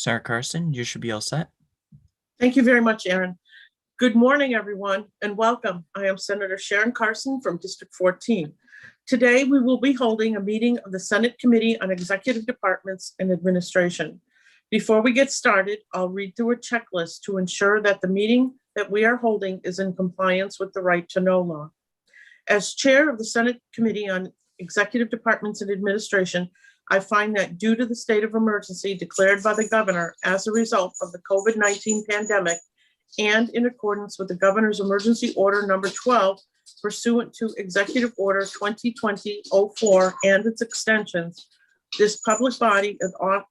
Senator Carson, you should be all set. Thank you very much, Aaron. Good morning, everyone, and welcome. I am Senator Sharon Carson from District 14. Today, we will be holding a meeting of the Senate Committee on Executive Departments and Administration. Before we get started, I'll read through a checklist to ensure that the meeting that we are holding is in compliance with the right to know law. As chair of the Senate Committee on Executive Departments and Administration, I find that due to the state of emergency declared by the governor as a result of the COVID-19 pandemic and in accordance with the governor's emergency order number 12 pursuant to Executive Order 2020-04 and its extensions, this public body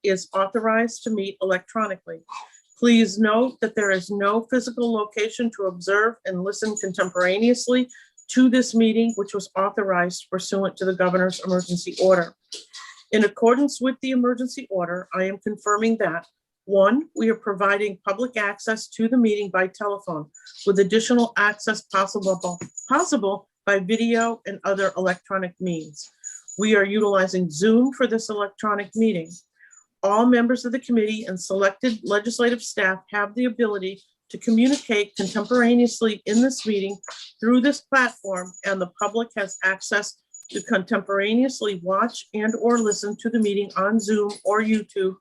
is authorized to meet electronically. Please note that there is no physical location to observe and listen contemporaneously to this meeting, which was authorized pursuant to the governor's emergency order. In accordance with the emergency order, I am confirming that 1, we are providing public access to the meeting by telephone with additional access possible by video and other electronic means. We are utilizing Zoom for this electronic meeting. All members of the committee and selected legislative staff have the ability to communicate contemporaneously in this meeting through this platform, and the public has access to contemporaneously watch and or listen to the meeting on Zoom or YouTube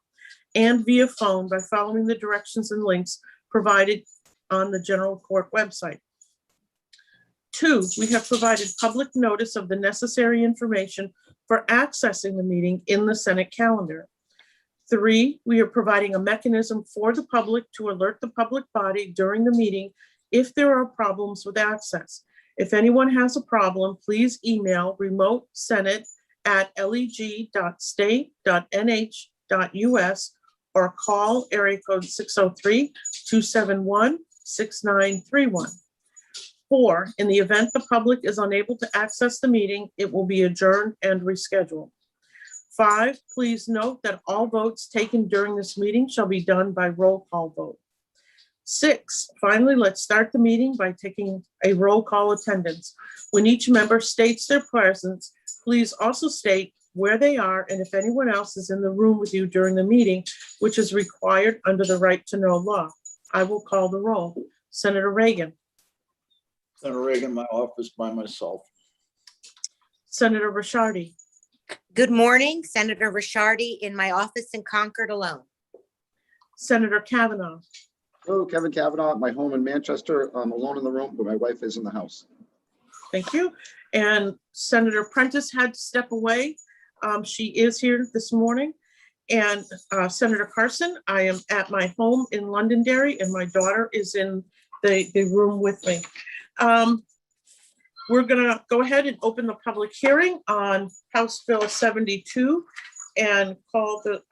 and via phone by following the directions and links provided on the general court website. 2, we have provided public notice of the necessary information for accessing the meeting in the Senate calendar. 3, we are providing a mechanism for the public to alert the public body during the meeting if there are problems with access. If anyone has a problem, please email remotesenate@leg.state.nh.us or call area code 603-271-6931. 4, in the event the public is unable to access the meeting, it will be adjourned and rescheduled. 5, please note that all votes taken during this meeting shall be done by roll call vote. 6, finally, let's start the meeting by taking a roll call attendance. When each member states their presence, please also state where they are and if anyone else is in the room with you during the meeting, which is required under the right to know law. I will call the roll. Senator Reagan. Senator Reagan, my office by myself. Senator Ricciardi. Good morning, Senator Ricciardi in my office in Concord alone. Senator Kavanaugh. Hello, Kevin Kavanaugh at my home in Manchester. I'm alone in the room, but my wife is in the house. Thank you. And Senator Prentice had to step away. She is here this morning. And Senator Carson, I am at my home in Londonderry and my daughter is in the room with me. We're gonna go ahead and open the public hearing on House Bill 72 and call the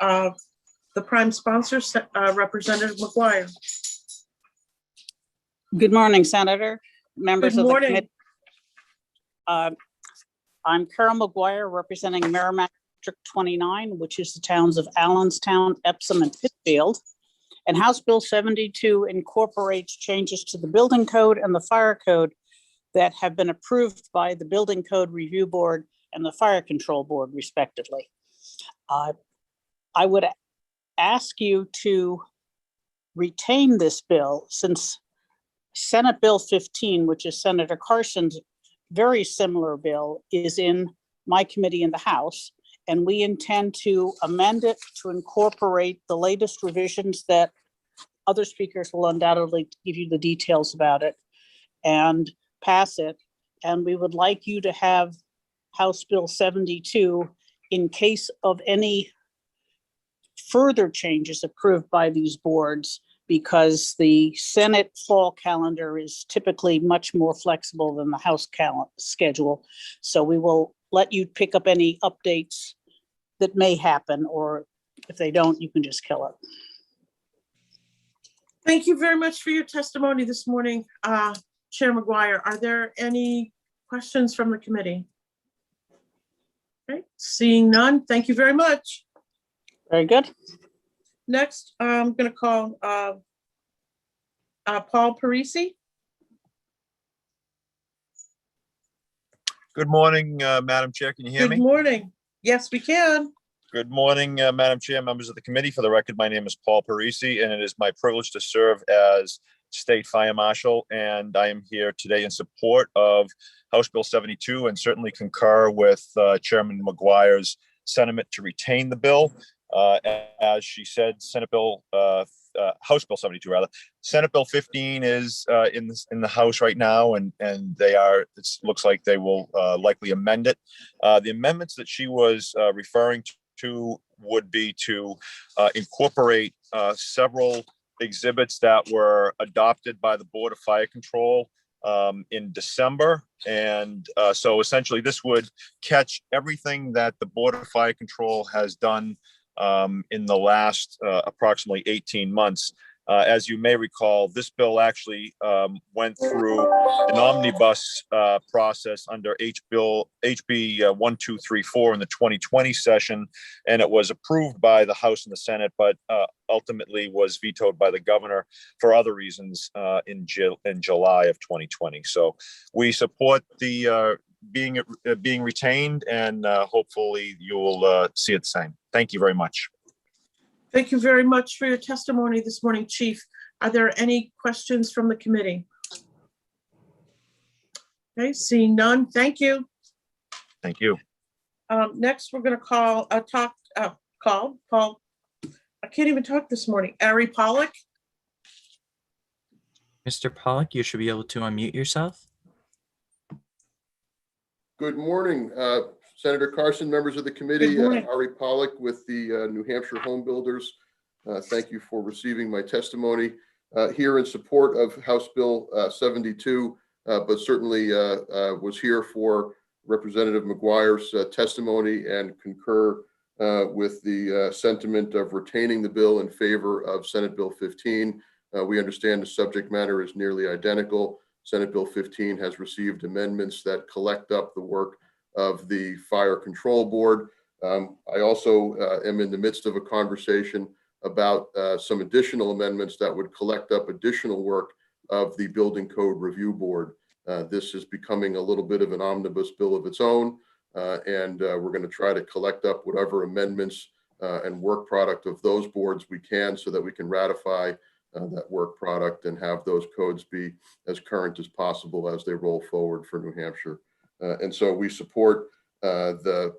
prime sponsor, Representative McGuire. Good morning, Senator, members Good of the morning. committee. I'm Carol McGuire, representing Merrimack District 29, which is the towns of Allenstown, Epsom, and Pittsfield. And House Bill 72 incorporates changes to the building code and the fire code that have been approved by the Building Code Review Board and the Fire Control Board, respectively. I would ask you to retain this bill since Senate Bill 15, which is Senator Carson's very similar bill, is in my committee in the House, and we intend to amend it to incorporate the latest revisions that other speakers will undoubtedly give you the details about it and pass it. And we would like you to have House Bill 72 in case of any further changes approved by these boards, because the Senate fall calendar is typically much more flexible than the House schedule. So we will let you pick up any updates that may happen, or if they don't, you can just kill it. Thank you very much for your testimony this morning, Chair McGuire. Are there any questions from the committee? Okay, seeing none, thank you very much. Very good. Next, I'm going to call Paul Parisi. Good morning, Madam Chair. Can you hear me? Good morning. Yes, we can. Good morning, Madam Chair, members of the committee. For the record, my name is Paul Parisi, and it is my privilege to serve as State Fire Marshal. And I am here today in support of House Bill 72 and certainly concur with Chairman McGuire's sentiment to retain the bill. As she said, House Bill 72 rather. Senate Bill 15 is in the House right now, and it looks like they will likely amend it. The amendments that she was referring to would be to incorporate several exhibits that were adopted by the Board of Fire Control in December. And so essentially this would catch everything that the Board of Fire Control has done in the last approximately 18 months. As you may recall, this bill actually went through an omnibus process under HB 1234 in the 2020 session, and it was approved by the House and the Senate, but ultimately was vetoed by the governor for other reasons in July of 2020. So we support the being retained, and hopefully you will see it the same. Thank you very much. Thank you very much for your testimony this morning, Chief. Are there any questions from the committee? Okay, seeing none, thank you. Thank you. Next, we're going to call. Paul. I can't even talk this morning. Ari Pollock. Mr. Pollock, you should be able to unmute yourself. Good morning, Senator Carson, members of the committee. Good morning. Ari Pollock with the New Hampshire Home Builders. Thank you for receiving my testimony here in support of House Bill 72, but certainly was here for Representative McGuire's testimony and concur with the sentiment of retaining the bill in favor of Senate Bill 15. We understand the subject matter is nearly identical. Senate Bill 15 has received amendments that collect up the work of the Fire Control Board. I also am in the midst of a conversation about some additional amendments that would collect up additional work of the Building Code Review Board. This is becoming a little bit of an omnibus bill of its own, and we're going to try to collect up whatever amendments and work product of those boards we can so that we can ratify that work product and have those codes be as current as possible as they roll forward for New Hampshire. And so we support the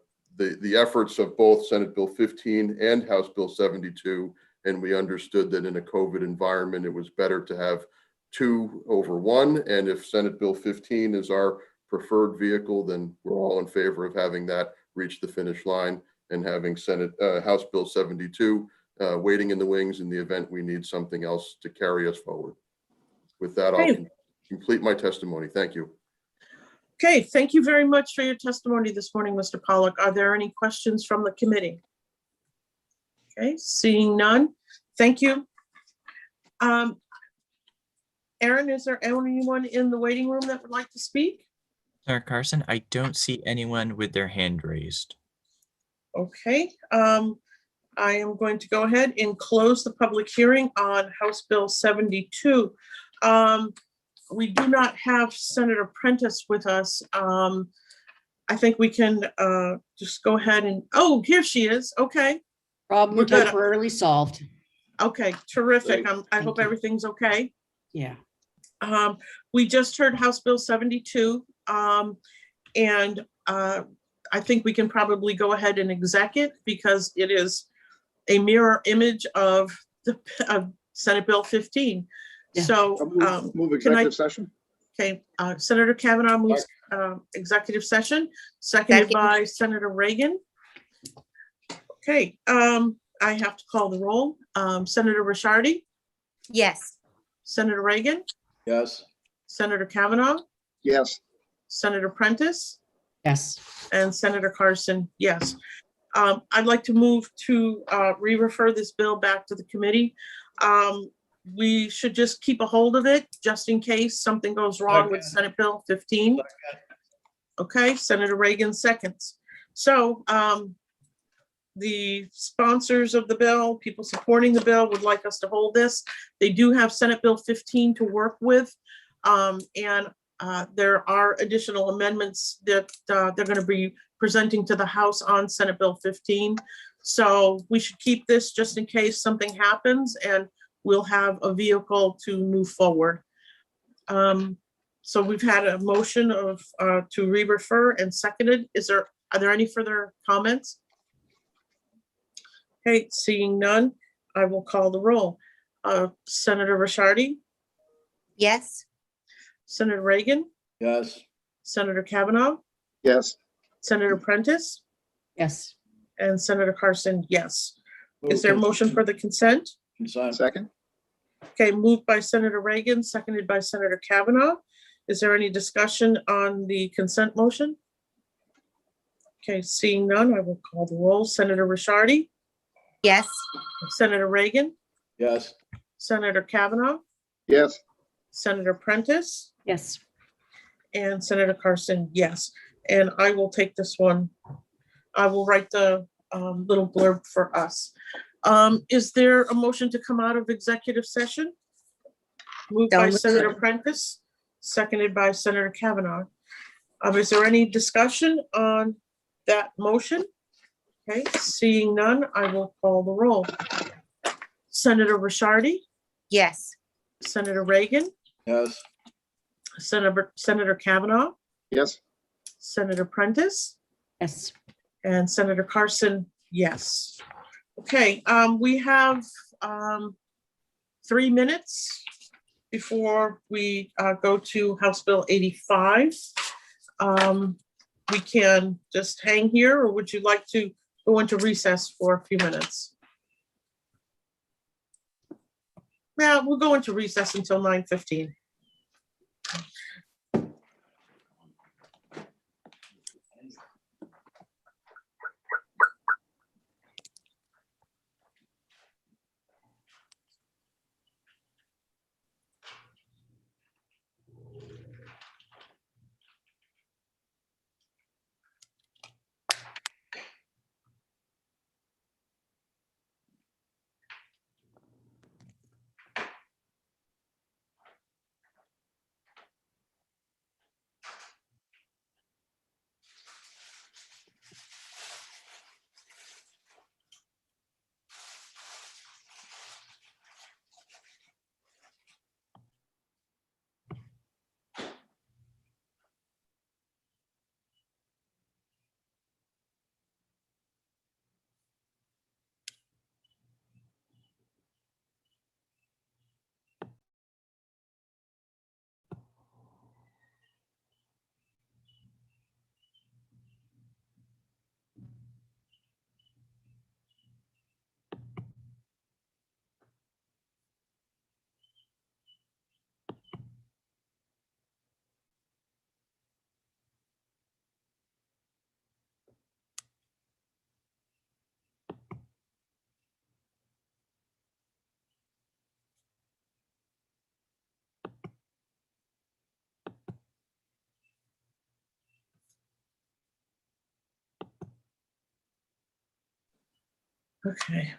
efforts of both Senate Bill 15 and House Bill 72. And we understood that in a COVID environment, it was better to have 2 over 1. And if Senate Bill 15 is our preferred vehicle, then we're all in favor of having that reach the finish line and having House Bill 72 waiting in the wings in the event we need something else to carry us forward. With that, I'll complete my testimony. Thank you. Okay, thank you very much for your testimony this morning, Mr. Pollock. Are there any questions from the committee? Okay, seeing none, thank you. Aaron, is there anyone in the waiting room that would like to speak? Senator Carson, I don't see anyone with their hand raised. Okay, I am going to go ahead and close the public hearing on House Bill 72. We do not have Senator Prentice with us. I think we can just go ahead and, oh, here she is. Okay. Problem We're good. temporarily solved. Okay, terrific. I Thank hope you. everything's okay. Yeah. We just heard House Bill 72. And I think we can probably go ahead and exec it because it is a mirror image of Senate Bill 15. Yeah. So Move executive session. okay, Senator Kavanaugh moves executive session, seconded Second. by Senator Reagan. Okay, I have to call the roll. Senator Ricciardi, Yes. Senator Reagan, Yes. Senator Kavanaugh, Yes. Senator Prentice, Yes. and Senator Carson, yes. I'd like to move to re-refer this bill back to the committee. We should just keep a hold of it just in case something goes wrong with Senate Bill 15. Okay, Senator Reagan seconds. So the sponsors of the bill, people supporting the bill would like us to hold this. They do have Senate Bill 15 to work with. And there are additional amendments that they're going to be presenting to the House on Senate Bill 15. So we should keep this just in case something happens, and we'll have a vehicle to move forward. So we've had a motion of to re-refer and seconded. Are there any further comments? Okay, seeing none, I will call the roll. Senator Ricciardi, Yes. Senator Reagan, Yes. Senator Kavanaugh, Yes. Senator Prentice, Yes. and Senator Carson, yes. Is there a motion for the consent? Consent. Second. Okay, moved by Senator Reagan, seconded by Senator Kavanaugh. Is there any discussion on the consent motion? Okay, seeing none, I will call the roll. Senator Ricciardi, Yes. Senator Reagan, Yes. Senator Kavanaugh, Yes. Senator Prentice, Yes. and Senator Carson, yes. And I will take this one. I will write the little blurb for us. Is there a motion to come out of executive session? Moved by So moved. Senator Prentice, seconded by Senator Kavanaugh. Is there any discussion on that motion? Okay, seeing none, I will call the roll. Senator Ricciardi, Yes. Senator Reagan, Yes. Senator Kavanaugh, Yes. Senator Prentice, Yes. and Senator Carson, yes. Okay, we have 3 minutes before we go to House Bill 85. We can just hang here, or would you like to go into recess for a few minutes? Yeah, we'll go into recess until 9:15. Okay.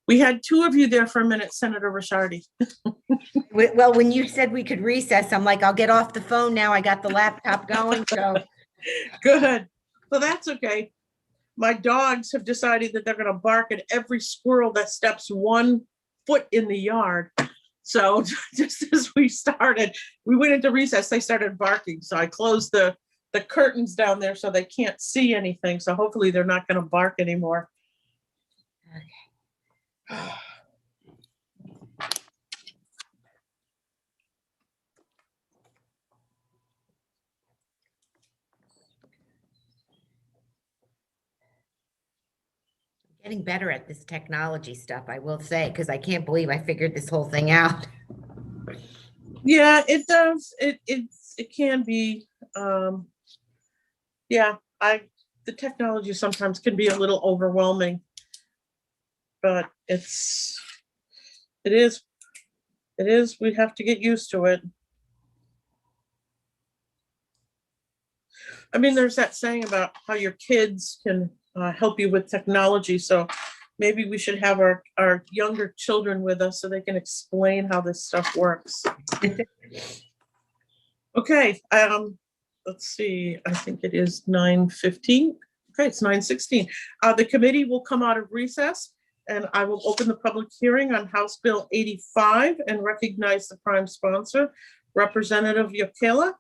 We had 2 of you there for a minute, Senator Ricciardi. Well, when you said we could recess, I'm like, I'll get off the phone now. I got the laptop going, so. Good. Well, that's okay. My dogs have decided that they're going to bark at every squirrel that steps 1 foot in the yard. So just as we started, we went into recess, they started barking. So I closed the curtains down there so they can't see anything. So hopefully they're not going to bark anymore. Getting better at this technology stuff, I will say, because I can't believe I figured this whole thing out. Yeah, it does. It can be. Yeah, the technology sometimes can be a little overwhelming, but it is. We have to get used to it. I mean, there's that saying about how your kids can help you with technology. So maybe we should have our younger children with us so they can explain how this stuff works. Okay, let's see, I think it is 9:15. Okay, it's 9:16. The committee will come out of recess and I will open the public hearing on House Bill 85 and recognize the prime sponsor, Representative Yokela.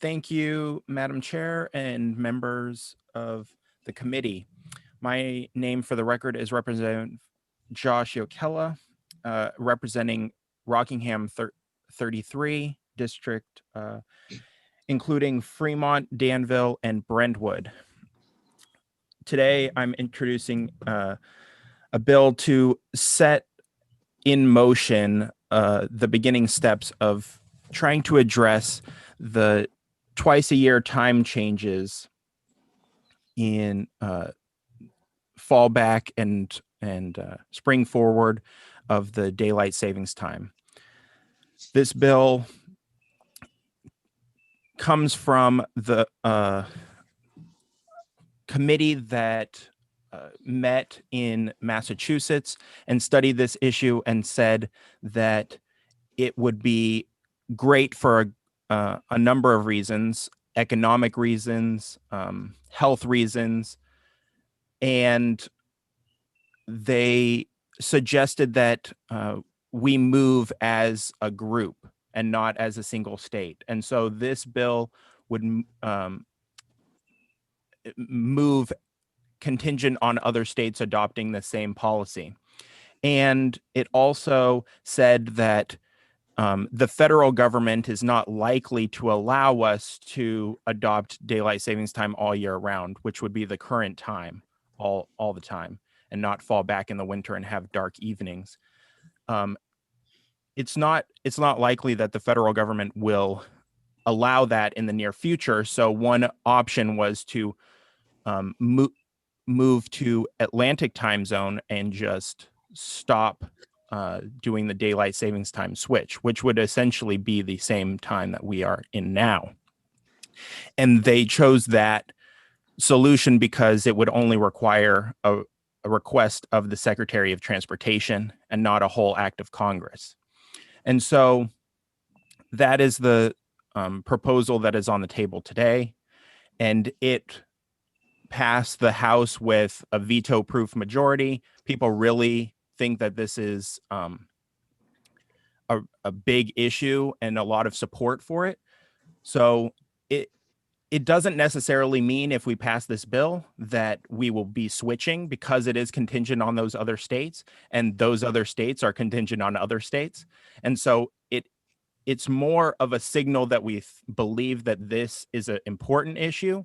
Thank you, Madam Chair and members of the committee. My name for the record is Representative Josh Yokela, representing Rockingham 33 District, including Fremont, Danville, and Brentwood. Today, I'm introducing a bill to set in motion the beginning steps of trying to address the twice-a-year time changes in fallback and spring forward of the daylight savings time. This bill comes from the committee that met in Massachusetts and studied this issue and said that it would be great for a number of reasons, economic reasons, health reasons, and they suggested that we move as a group and not as a single state. And so this bill would move contingent on other states adopting the same policy. And it also said that the federal government is not likely to allow us to adopt daylight savings time all year round, which would be the current time all the time, and not fall back in the winter and have dark evenings. It's not likely that the federal government will allow that in the near future. So one option was to move to Atlantic time zone and just stop doing the daylight savings time switch, which would essentially be the same time that we are in now. And they chose that solution because it would only require a request of the Secretary of Transportation and not a whole act of Congress. And so that is the proposal that is on the table today. And it passed the House with a veto-proof majority. People really think that this is a big issue and a lot of support for it. So it doesn't necessarily mean if we pass this bill that we will be switching, because it is contingent on those other states, and those other states are contingent on other states. And so it's more of a signal that we believe that this is an important issue,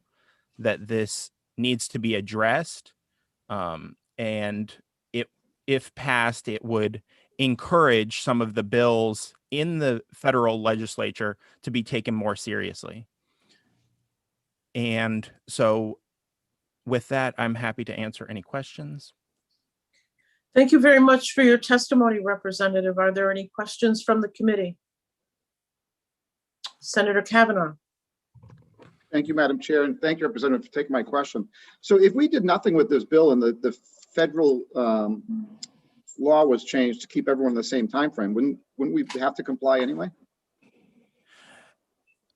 that this needs to be addressed. And if passed, it would encourage some of the bills in the federal legislature to be taken more seriously. And so with that, I'm happy to answer any questions. Thank you very much for your testimony, Representative. Are there any questions from the committee? Senator Kavanaugh. Thank you, Madam Chair, and thank you, Representative, for taking my question. So if we did nothing with this bill and the federal law was changed to keep everyone in the same time frame, wouldn't we have to comply anyway?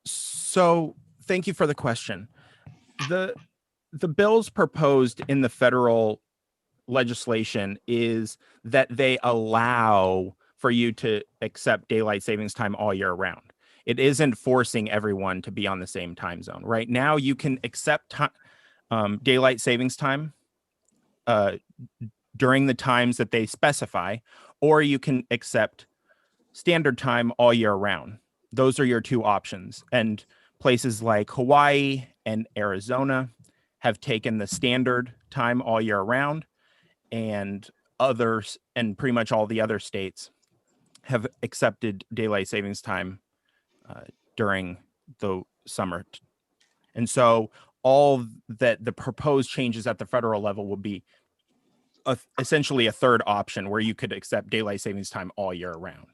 So thank you for the question. The bills proposed in the federal legislation is that they allow for you to accept daylight savings time all year round. It isn't forcing everyone to be on the same time zone. Right now, you can accept daylight savings time during the times that they specify, or you can accept standard time all year round. Those are your two options. And places like Hawaii and Arizona have taken the standard time all year round, and others, and pretty much all the other states, have accepted daylight savings time during the summer. And so all that the proposed changes at the federal level will be essentially a third option where you could accept daylight savings time all year round.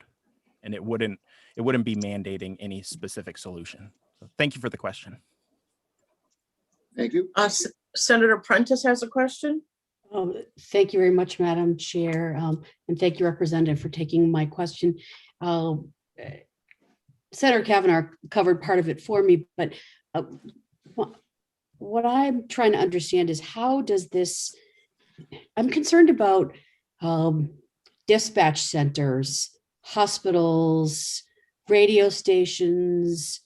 And it wouldn't be mandating any specific solution. So thank you for the question. Thank you. Senator Prentice has a question. Thank you very much, Madam Chair, and thank you, Representative, for taking my question. Senator Kavanaugh covered part of it for me, but uh, what I'm trying to understand is how does this, I'm concerned about dispatch centers, hospitals, radio stations,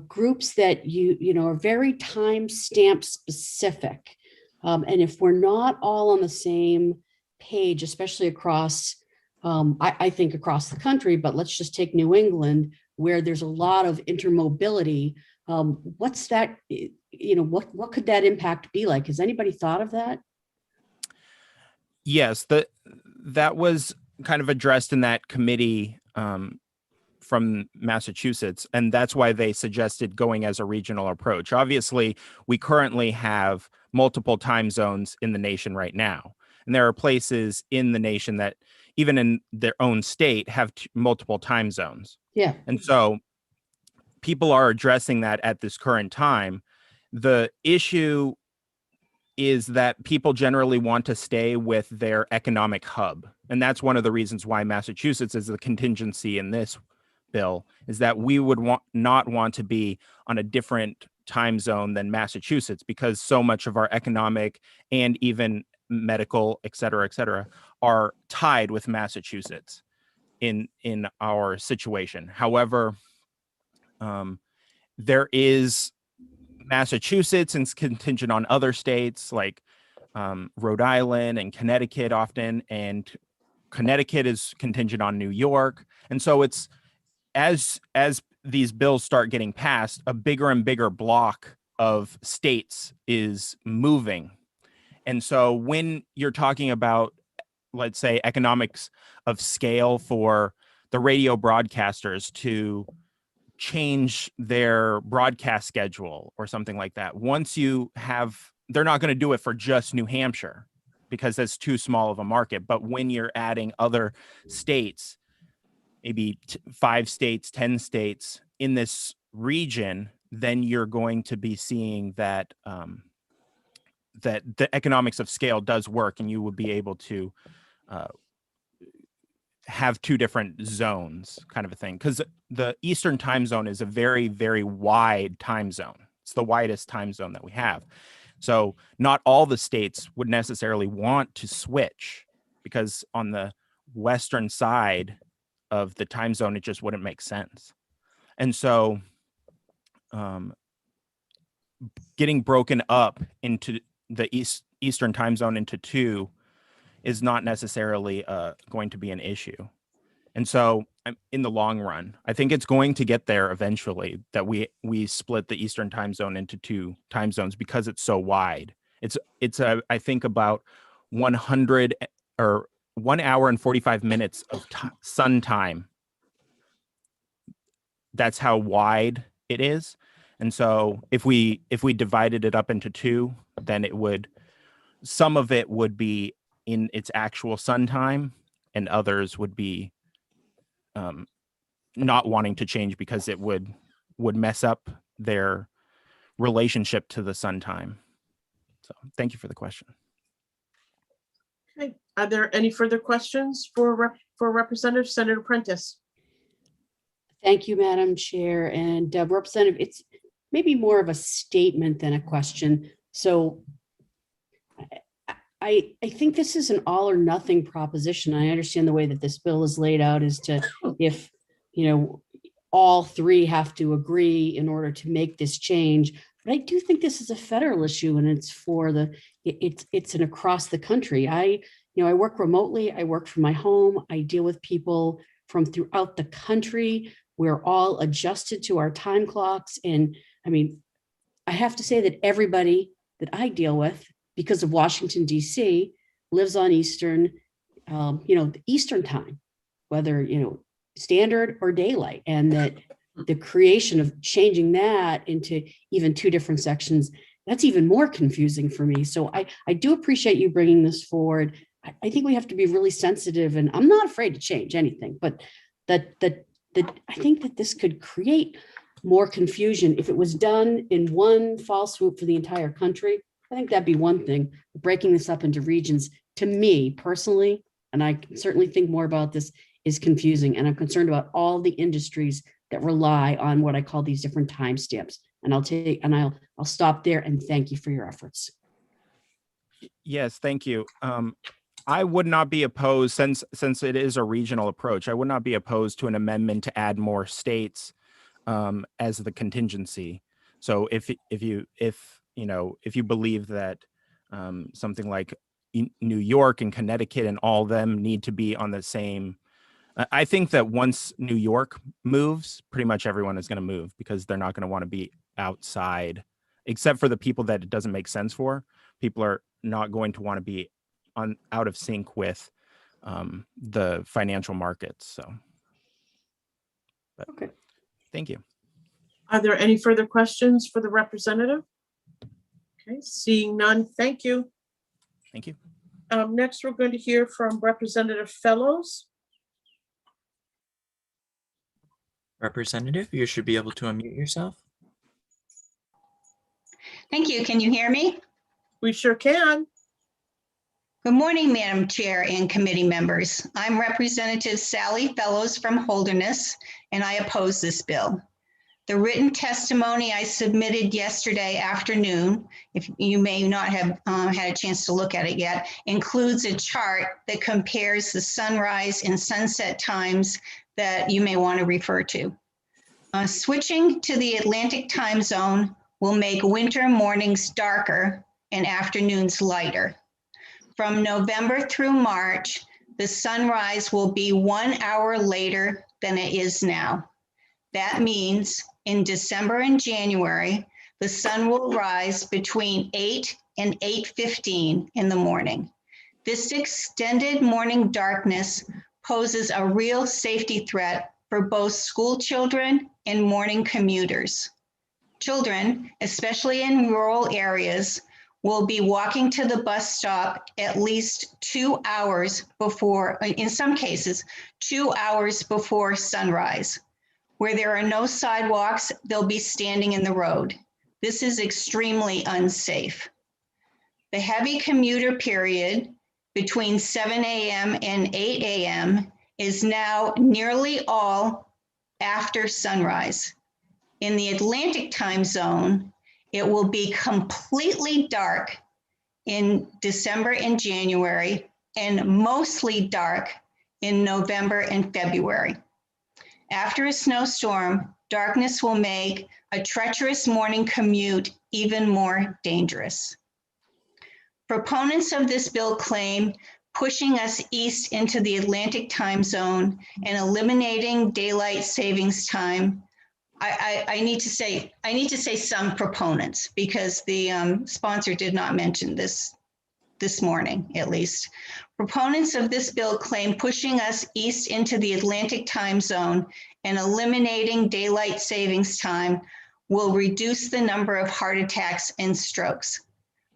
groups that you know are very time stamp specific. And if we're not all on the same page, especially across, I think across the country, but let's just take New England, where there's a lot of intermobility. What's that, you know, what could that impact be like? Has anybody thought of that? Yes, that was kind of addressed in that committee from Massachusetts, and that's why they suggested going as a regional approach. Obviously, we currently have multiple time zones in the nation right now, and there are places in the nation that even in their own state have multiple time zones. Yeah. And so people are addressing that at this current time. The issue is that people generally want to stay with their economic hub. And that's one of the reasons why Massachusetts is the contingency in this bill, is that we would not want to be on a different time zone than Massachusetts, because so much of our economic and even medical, et cetera, are tied with Massachusetts in our situation. However, there is Massachusetts and it's contingent on other states like Rhode Island and Connecticut often, and Connecticut is contingent on New York. And so it's as these bills start getting passed, a bigger and bigger block of states is moving. And so when you're talking about, let's say, economics of scale for the radio broadcasters to change their broadcast schedule or something like that, once you have, they're not going to do it for just New Hampshire because that's too small of a market. But when you're adding other states, maybe 5 states, 10 states in this region, then you're going to be seeing that that the economics of scale does work, and you would be able to have 2 different zones, kind of a thing. Because the Eastern time zone is a very, very wide time zone. It's the widest time zone that we have. So not all the states would necessarily want to switch, because on the western side of the time zone, it just wouldn't make sense. And so getting broken up into the Eastern time zone into 2 is not necessarily going to be an issue. And so in the long run, I think it's going to get there eventually, that we split the Eastern time zone into 2 time zones because it's so wide. It's I think about 100 or 1 hour and 45 minutes of sun time. That's how wide it is. And so if we divided it up into 2, then some of it would be in its actual sun time, and others would be not wanting to change because it would mess up their relationship to the sun time. So thank you for the question. Okay, are there any further questions for Representative Senator Prentice? Thank you, Madam Chair. And Representative, it's maybe more of a statement than a question. So I think this is an all or nothing proposition. I understand the way that this bill is laid out is to, if, you know, all 3 have to agree in order to make this change. But I do think this is a federal issue, and it's for it's an across the country. I work remotely. I work from my home. I deal with people from throughout the country. We're all adjusted to our time clocks. And I mean, I have to say that everybody that I deal with, because of Washington, D.C., lives on Eastern, the Eastern time, whether, standard or daylight, and that the creation of changing that into even 2 different sections, that's even more confusing for me. So I do appreciate you bringing this forward. I think we have to be really sensitive, and I'm not afraid to change anything, but that I think that this could create more confusion if it was done in one fell swoop for the entire country. I think that'd be one thing. Breaking this up into regions, to me personally, and I certainly think more about this, is confusing. And I'm concerned about all the industries that rely on what I call these different timestamps. And I'll stop there and thank you for your efforts. Yes, thank you. I would not be opposed, since it is a regional approach, I would not be opposed to an amendment to add more states as the contingency. So if you believe that something like New York and Connecticut and all of them need to be on the same, I think that once New York moves, pretty much everyone is going to move, because they're not going to want to be outside, except for the people that it doesn't make sense for. People are not going to want to be out of sync with the financial markets. So, but, Okay. thank you. Are there any further questions for the representative? Okay, seeing none, thank you. Thank you. Next, we're going to hear from Representative Fellows. Representative, you should be able to unmute yourself. Thank you. Can you hear me? We sure can. Good morning, Madam Chair and committee members. I'm Representative Sally Fellows from Holderness, and I oppose this bill. The written testimony I submitted yesterday afternoon, if you may not have had a chance to look at it yet, includes a chart that compares the sunrise and sunset times that you may want to refer to. Switching to the Atlantic time zone will make winter mornings darker and afternoons lighter. From November through March, the sunrise will be 1 hour later than it is now. That means in December and January, the sun will rise between 8 and 8:15 in the morning. This extended morning darkness poses a real safety threat for both school children and morning commuters. Children, especially in rural areas, will be walking to the bus stop at least 2 hours before, in some cases, 2 hours before sunrise. Where there are no sidewalks, they'll be standing in the road. This is extremely unsafe. The heavy commuter period between 7 a.m. and 8 a.m. is now nearly all after sunrise. In the Atlantic time zone, it will be completely dark in December and January, and mostly dark in November and February. After a snowstorm, darkness will make a treacherous morning commute even more dangerous. Proponents of this bill claim pushing us east into the Atlantic time zone and eliminating daylight savings time. I need to say some proponents, because the sponsor did not mention this morning, at least. Proponents of this bill claim pushing us east into the Atlantic time zone and eliminating daylight savings time will reduce the number of heart attacks and strokes.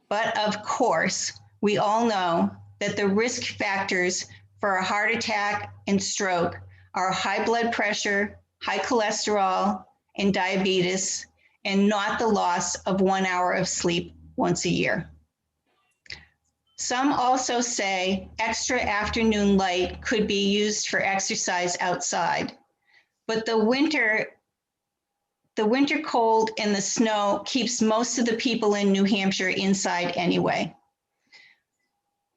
But of course, we all know that the risk factors for a heart attack and stroke are high blood pressure, high cholesterol, and diabetes, and not the loss of 1 hour of sleep once a year. Some also say extra afternoon light could be used for exercise outside, but the winter cold and the snow keeps most of the people in New Hampshire inside anyway.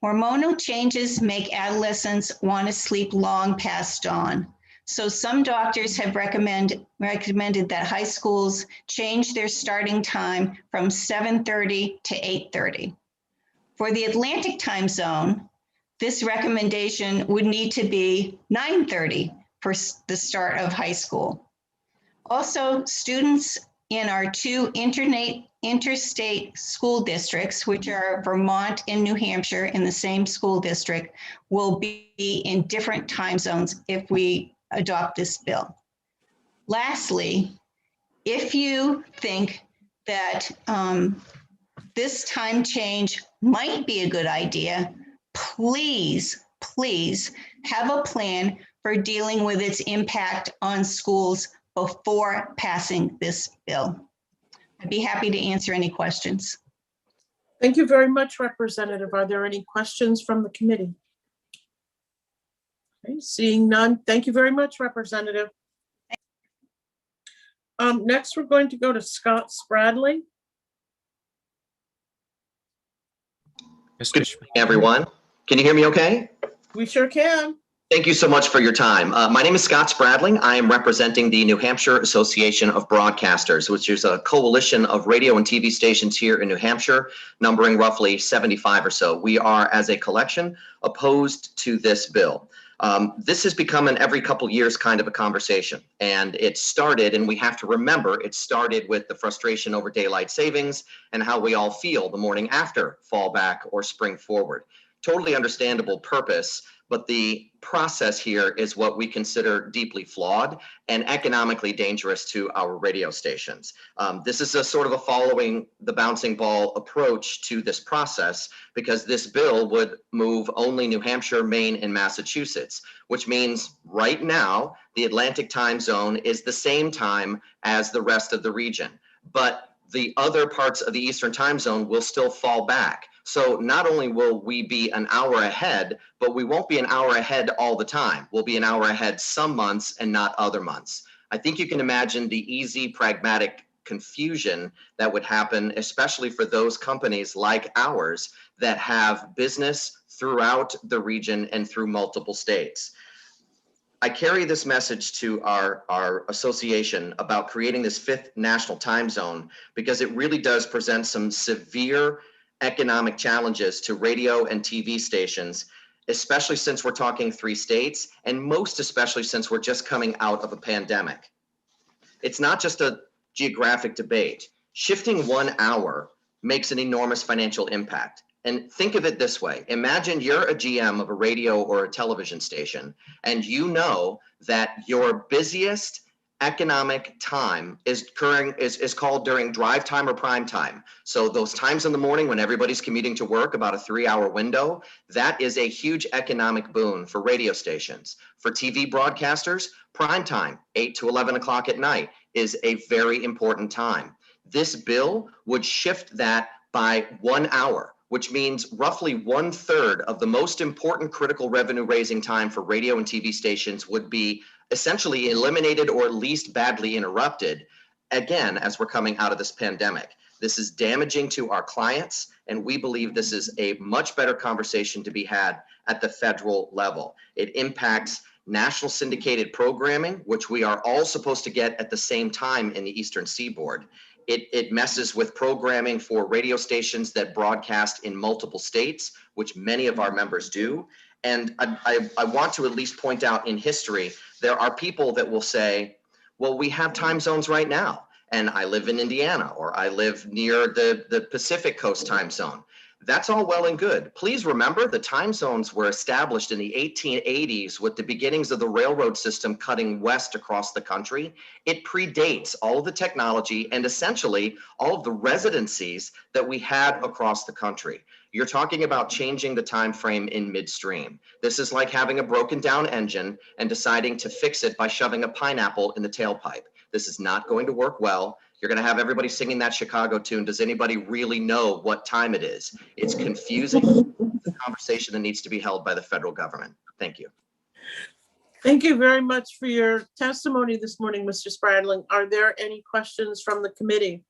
Hormonal changes make adolescents want to sleep long past dawn. So some doctors have recommended that high schools change their starting time from 7:30 to 8:30. For the Atlantic time zone, this recommendation would need to be 9:30 for the start of high school. Also, students in our two interstate school districts, which are Vermont and New Hampshire in the same school district, will be in different time zones if we adopt this bill. Lastly, if you think that this time change might be a good idea, please have a plan for dealing with its impact on schools before passing this bill. I'd be happy to answer any questions. Thank you very much, Representative. Are there any questions from the committee? Okay, seeing none, thank you very much, Representative. Next, we're going to go to Scott Spradley. Mr. Good Spradling. morning, everyone. Can you hear me okay? We sure can. Thank you so much for your time. My name is Scott Spradling. I am representing the New Hampshire Association of Broadcasters, which is a coalition of radio and TV stations here in New Hampshire, numbering roughly 75 or so. We are, as a collection, opposed to this bill. This has become an every couple years kind of a conversation, and it started, and we have to remember, it started with the frustration over daylight savings and how we all feel the morning after fall back or spring forward. Totally understandable purpose, but the process here is what we consider deeply flawed and economically dangerous to our radio stations. This is a sort of a following the bouncing ball approach to this process, because this bill would move only New Hampshire, Maine, and Massachusetts, which means right now the Atlantic time zone is the same time as the rest of the region, but the other parts of the Eastern time zone will still fall back. So not only will we be an hour ahead, but we won't be an hour ahead all the time. We'll be an hour ahead some months and not other months. I think you can imagine the easy, pragmatic confusion that would happen, especially for those companies like ours that have business throughout the region and through multiple states. I carry this message to our association about creating this fifth national time zone because it really does present some severe economic challenges to radio and TV stations, especially since we're talking 3 states, and most especially since we're just coming out of a pandemic. It's not just a geographic debate. Shifting 1 hour makes an enormous financial impact. And think of it this way. Imagine you're a GM of a radio or a television station, and you know that your busiest economic time is called during drive time or prime time. So those times in the morning when everybody's commuting to work, about a 3-hour window, that is a huge economic boon for radio stations. For TV broadcasters, prime time, 8 to 11 o'clock at night, is a very important time. This bill would shift that by 1 hour, which means roughly 1/3 of the most important critical revenue raising time for radio and TV stations would be essentially eliminated or at least badly interrupted, again, as we're coming out of this pandemic. This is damaging to our clients, and we believe this is a much better conversation to be had at the federal level. It impacts national syndicated programming, which we are all supposed to get at the same time in the Eastern Seaboard. It messes with programming for radio stations that broadcast in multiple states, which many of our members do. And I want to at least point out in history, there are people that will say, well, we have time zones right now, and I live in Indiana, or I live near the Pacific Coast time zone. That's all well and good. Please remember the time zones were established in the 1880s with the beginnings of the railroad system cutting west across the country. It predates all of the technology and essentially all of the residencies that we had across the country. You're talking about changing the time frame in midstream. This is like having a broken down engine and deciding to fix it by shoving a pineapple in the tailpipe. This is not going to work well. You're going to have everybody singing that Chicago tune. Does anybody really know what time it is? It's confusing. The conversation that needs to be held by the federal government. Thank you. Thank you very much for your testimony this morning, Mr. Spradling. Are there any questions from the committee?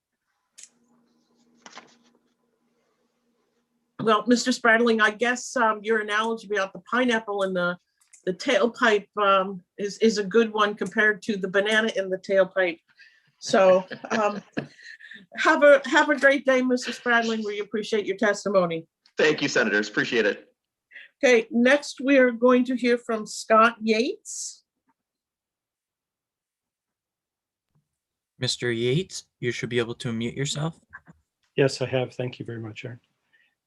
Well, Mr. Spradling, I guess your analogy about the pineapple in the tailpipe is a good one compared to the banana in the tailpipe. So have a great day, Mr. Spradling. We appreciate your testimony. Thank you, Senators. Appreciate it. Okay, next we are going to hear from Scott Yates. Mr. Yates, you should be able to unmute yourself. Yes, I have. Thank you very much, Aaron.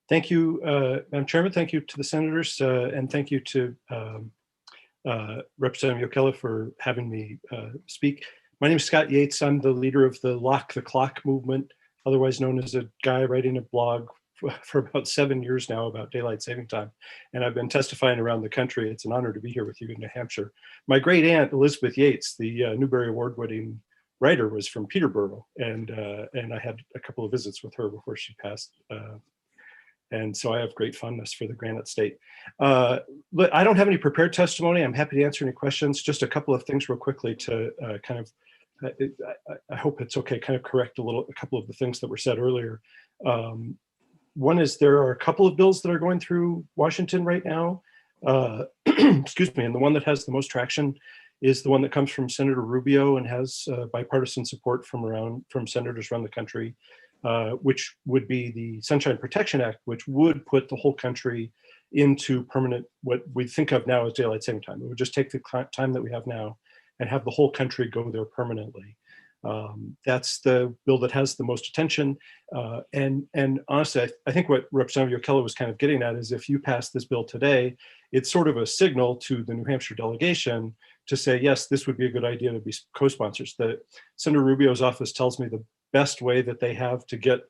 Thank you, Madam Chairman. Thank you to the senators, and thank you to Representative Yokela for having me speak. My name is Scott Yates. I'm the leader of the Lock the Clock movement, otherwise known as a guy writing a blog for about 7 years now about daylight saving time. And I've been testifying around the country. It's an honor to be here with you in New Hampshire. My great aunt, Elizabeth Yates, the Newbery Award-winning writer, was from Peterborough. And I had a couple of visits with her before she passed. And so I have great fondness for the Granite State. But I don't have any prepared testimony. I'm happy to answer any questions. Just a couple of things real quickly to kind of I hope it's okay, kind of correct a couple of the things that were said earlier. One is there are a couple of bills that are going through Washington right now. Excuse me, and the one that has the most traction is the one that comes from Senator Rubio and has bipartisan support from senators around the country, which would be the Sunshine Protection Act, which would put the whole country into permanent, what we think of now as daylight saving time. It would just take the time that we have now and have the whole country go there permanently. That's the bill that has the most attention. And honestly, I think what Representative Yokela was kind of getting at is if you pass this bill today, it's sort of a signal to the New Hampshire delegation to say, yes, this would be a good idea to be co-sponsors. Senator Rubio's office tells me the best way that they have to get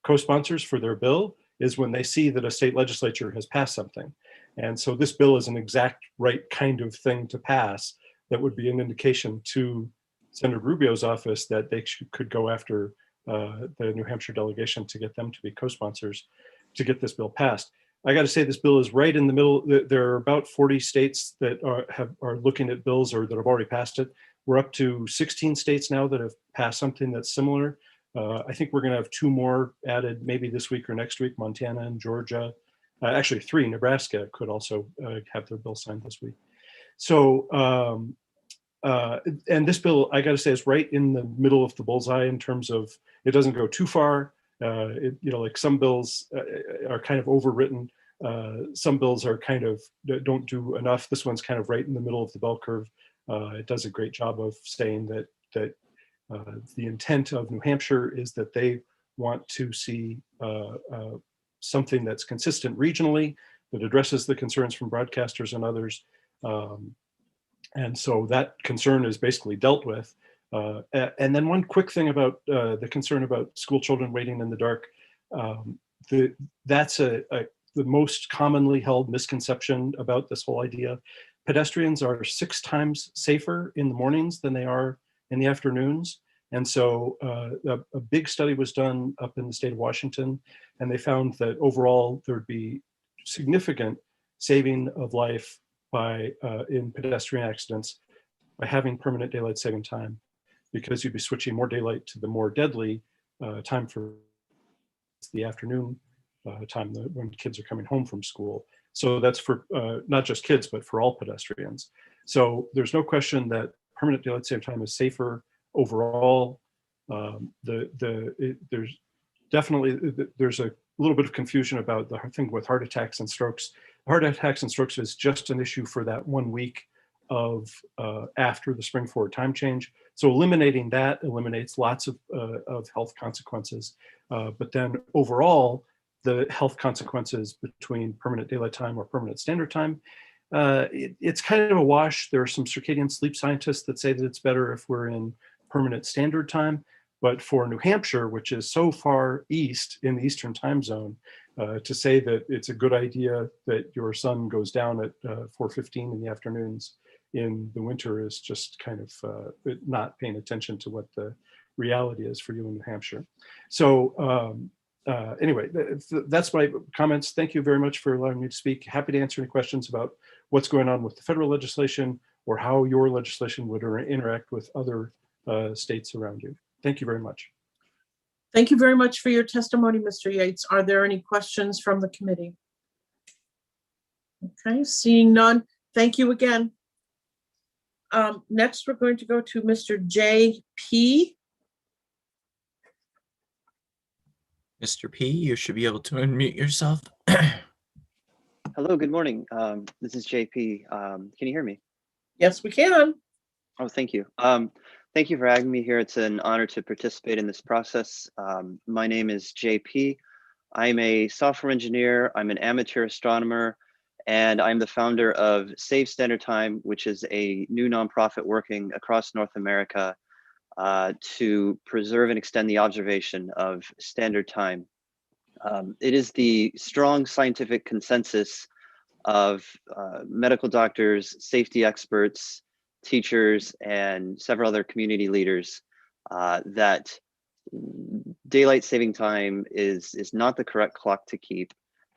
co-sponsors for their bill is when they see that a state legislature has passed something. And so this bill is an exact right kind of thing to pass that would be an indication to Senator Rubio's office that they could go after the New Hampshire delegation to get them to be co-sponsors to get this bill passed. I got to say this bill is right in the middle. There are about 40 states that are looking at bills or that have already passed it. We're up to 16 states now that have passed something that's similar. I think we're going to have 2 more added maybe this week or next week, Montana and Georgia. Actually 3, Nebraska could also have their bill signed this week. So, and this bill, I got to say, is right in the middle of the bullseye in terms of it doesn't go too far. Like some bills are kind of overwritten. Some bills are kind of don't do enough. This one's kind of right in the middle of the bell curve. It does a great job of saying that the intent of New Hampshire is that they want to see something that's consistent regionally, that addresses the concerns from broadcasters and others. And so that concern is basically dealt with. And then one quick thing about the concern about school children waiting in the dark. That's the most commonly held misconception about this whole idea. Pedestrians are 6 times safer in the mornings than they are in the afternoons. And so a big study was done up in the state of Washington, and they found that overall there'd be significant saving of life in pedestrian accidents by having permanent daylight saving time, because you'd be switching more daylight to the more deadly time for the afternoon time when kids are coming home from school. So that's for not just kids, but for all pedestrians. So there's no question that permanent daylight saving time is safer overall. There's definitely, there's a little bit of confusion about the thing with heart attacks and strokes. Heart attacks and strokes is just an issue for that 1 week of after the spring forward time change. So eliminating that eliminates lots of health consequences. But then overall, the health consequences between permanent daylight time or permanent standard time, it's kind of a wash. There are some circadian sleep scientists that say that it's better if we're in permanent standard time. But for New Hampshire, which is so far east in the Eastern time zone, to say that it's a good idea that your sun goes down at 4:15 in the afternoons in the winter is just kind of not paying attention to what the reality is for you in New Hampshire. So anyway, that's my comments. Thank you very much for allowing me to speak. Happy to answer any questions about what's going on with the federal legislation or how your legislation would interact with other states around you. Thank you very much. Thank you very much for your testimony, Mr. Yates. Are there any questions from the committee? Okay, seeing none, thank you again. Next, we're going to go to Mr. J.P. Mr. P, you should be able to unmute yourself. Hello, good morning. This is JP. Can you hear me? Yes, we can. Oh, thank you. Thank you for having me here. It's an honor to participate in this process. My name is JP. I'm a software engineer. I'm an amateur astronomer, and I'm the founder of Save Standard Time, which is a new nonprofit working across North America to preserve and extend the observation of standard time. It is the strong scientific consensus of medical doctors, safety experts, teachers, and several other community leaders that daylight saving time is not the correct clock to keep,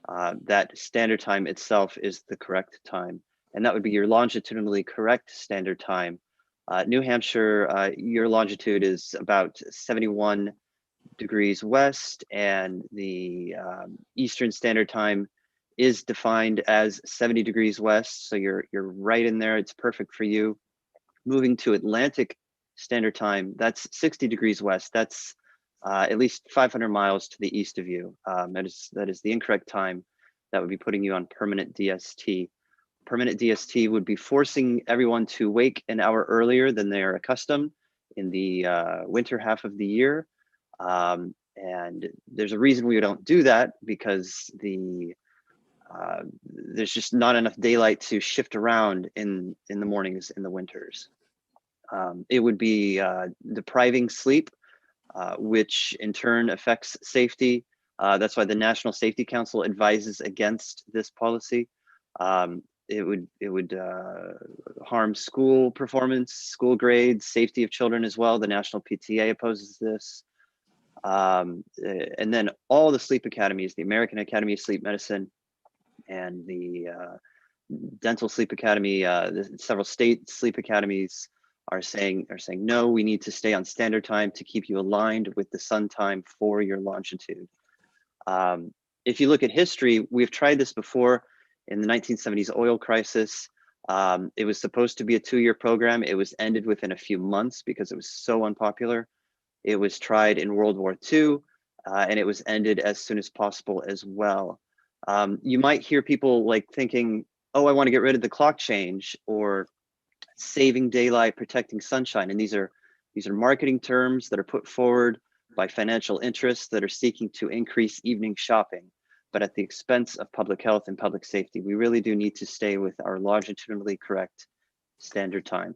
that standard time itself is the correct time. And that would be your longitudinally correct standard time New Hampshire, your longitude is about 71 degrees west, and the Eastern Standard Time is defined as 70 degrees west. So you're right in there. It's perfect for you. Moving to Atlantic Standard Time, that's 60 degrees west. That's at least 500 miles to the east of you. That is the incorrect time. That would be putting you on permanent DST. Permanent DST would be forcing everyone to wake an hour earlier than they're accustomed in the winter half of the year. And there's a reason we don't do that, because there's just not enough daylight to shift around in the mornings in the winters. It would be depriving sleep, which in turn affects safety. That's why the National Safety Council advises against this policy. It would harm school performance, school grades, safety of children as well. The National PTA opposes this. And then all the sleep academies, the American Academy of Sleep Medicine and the Dental Sleep Academy, several state sleep academies are saying no, we need to stay on standard time to keep you aligned with the sun time for your longitude. If you look at history, we've tried this before in the 1970s oil crisis. It was supposed to be a 2-year program. It was ended within a few months because it was so unpopular. It was tried in World War II, and it was ended as soon as possible as well. You might hear people like thinking, oh, I want to get rid of the clock change, or saving daylight, protecting sunshine. And these are marketing terms that are put forward by financial interests that are seeking to increase evening shopping, but at the expense of public health and public safety. We really do need to stay with our longitudinally correct standard time.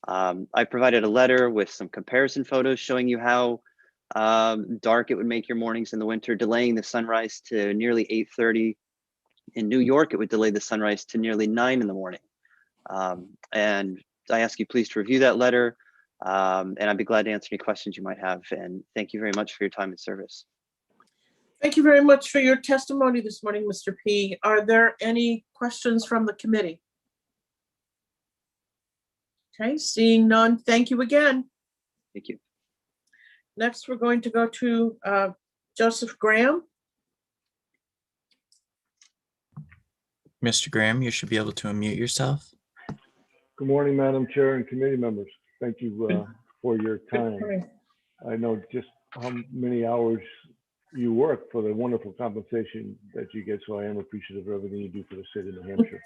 I provided a letter with some comparison photos showing you how dark it would make your mornings in the winter, delaying the sunrise to nearly 8:30. In New York, it would delay the sunrise to nearly 9 in the morning. And I ask you please to review that letter, and I'd be glad to answer any questions you might have. And thank you very much for your time and service. Thank you very much for your testimony this morning, Mr. P. Are there any questions from the committee? Okay, seeing none, thank you again. Thank you. Next, we're going to go to Joseph Graham. Mr. Graham, you should be able to unmute yourself. Good morning, Madam Chair and committee members. Thank you for your time. I know just how many hours you work for the wonderful compensation that you get, so I am appreciative of everything you do for the state of New Hampshire.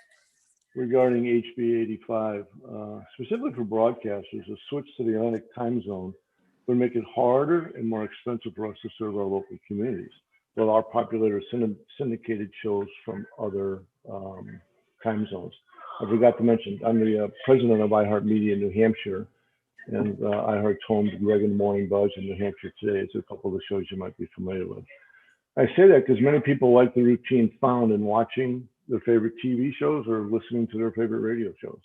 Regarding HB 85, specifically for broadcasters, a switch to the Atlantic time zone would make it harder and more expensive for us to serve our local communities, while our populated syndicated shows from other time zones. I forgot to mention, I'm the president of iHeartMedia New Hampshire, and iHeart's home to Greg and the Morning Buzz in New Hampshire today. It's a couple of the shows you might be familiar with. I say that because many people like the routine found in watching their favorite TV shows or listening to their favorite radio shows.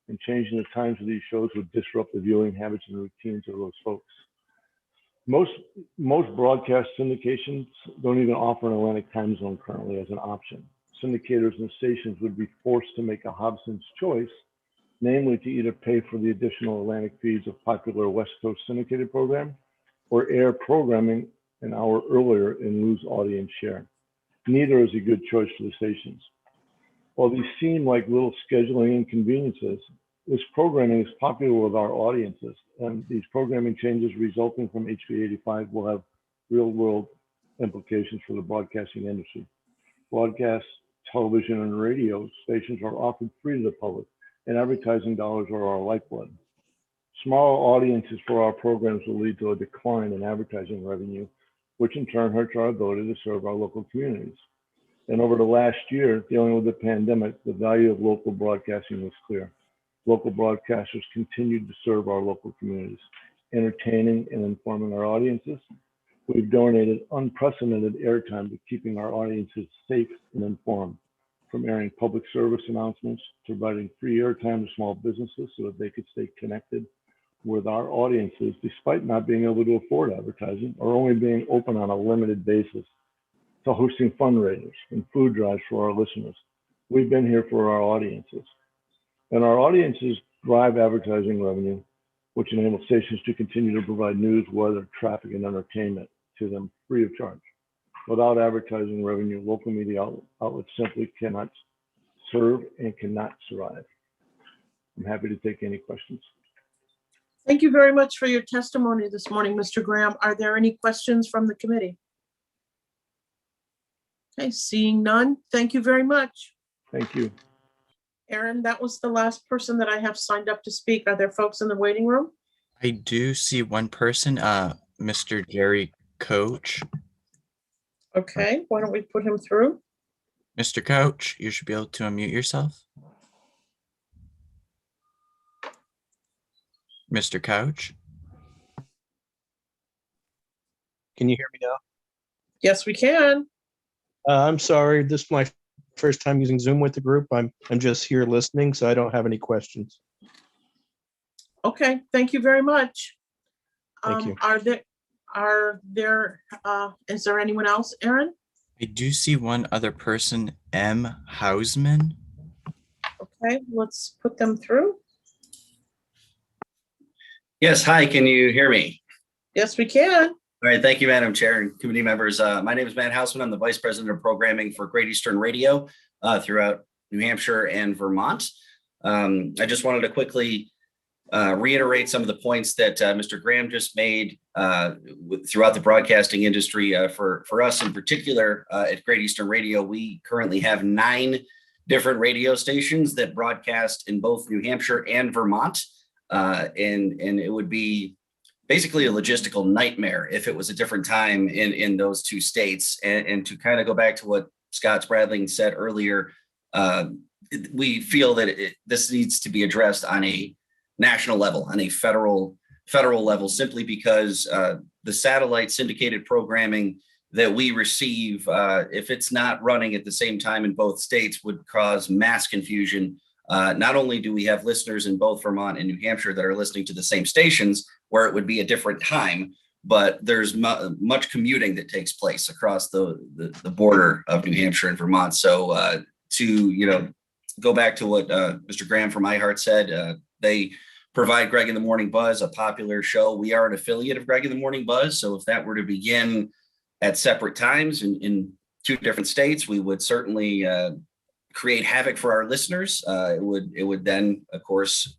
And changing the times of these shows would disrupt the viewing habits and routines of those folks. Most broadcast syndications don't even offer an Atlantic time zone currently as an option. Syndicators and stations would be forced to make a Hobson's choice, namely to either pay for the additional Atlantic feeds of popular West Coast syndicated program or air programming an hour earlier and lose audience share. Neither is a good choice for the stations. While these seem like little scheduling inconveniences, this programming is popular with our audiences, and these programming changes resulting from HB 85 will have real-world implications for the broadcasting industry. Broadcast television and radio stations are often free to the public, and advertising dollars are our lifeblood. Smaller audiences for our programs will lead to a decline in advertising revenue, which in turn hurts our ability to serve our local communities. And over the last year, dealing with the pandemic, the value of local broadcasting was clear. Local broadcasters continued to serve our local communities, entertaining and informing our audiences. We've donated unprecedented airtime to keeping our audiences safe and informed, from airing public service announcements to providing free airtime to small businesses so that they could stay connected with our audiences despite not being able to afford advertising or only being open on a limited basis, to hosting fundraisers and food drives for our listeners. We've been here for our audiences. And our audiences drive advertising revenue, which enables stations to continue to provide news, weather, traffic, and entertainment to them free of charge. Without advertising revenue, local media outlets simply cannot serve and cannot survive. I'm happy to take any questions. Thank you very much for your testimony this morning, Mr. Graham. Are there any questions from the committee? Okay, seeing none, thank you very much. Thank you. Aaron, that was the last person that I have signed up to speak. Are there folks in the waiting room? I do see one person, Mr. Jerry Coach. Okay, why don't we put him through? Mr. Coach, you should be able to unmute yourself. Mr. Coach. Can you hear me now? Yes, we can. I'm sorry, this is my first time using Zoom with the group. I'm just here listening, so I don't have any questions. Okay, thank you very much. Thank you. Is there anyone else, Aaron? I do see one other person, M. Hausman. Okay, let's put them through. Yes, hi, can you hear me? Yes, we can. All right, thank you, Madam Chair and committee members. My name is Matt Hausman. I'm the Vice President of Programming for Great Eastern Radio throughout New Hampshire and Vermont. I just wanted to quickly reiterate some of the points that Mr. Graham just made throughout the broadcasting industry. For us in particular at Great Eastern Radio, we currently have 9 different radio stations that broadcast in both New Hampshire and Vermont. And it would be basically a logistical nightmare if it was a different time in those 2 states. And to kind of go back to what Scott Spradling said earlier, we feel that this needs to be addressed on a national level, on a federal level, simply because the satellite syndicated programming that we receive, if it's not running at the same time in both states, would cause mass confusion. Not only do we have listeners in both Vermont and New Hampshire that are listening to the same stations where it would be a different time, but there's much commuting that takes place across the border of New Hampshire and Vermont. So to go back to what Mr. Graham from iHeart said, they provide Greg in the Morning Buzz, a popular show. We are an affiliate of Greg in the Morning Buzz. So if that were to begin at separate times in 2 different states, we would certainly create havoc for our listeners. It would then, of course,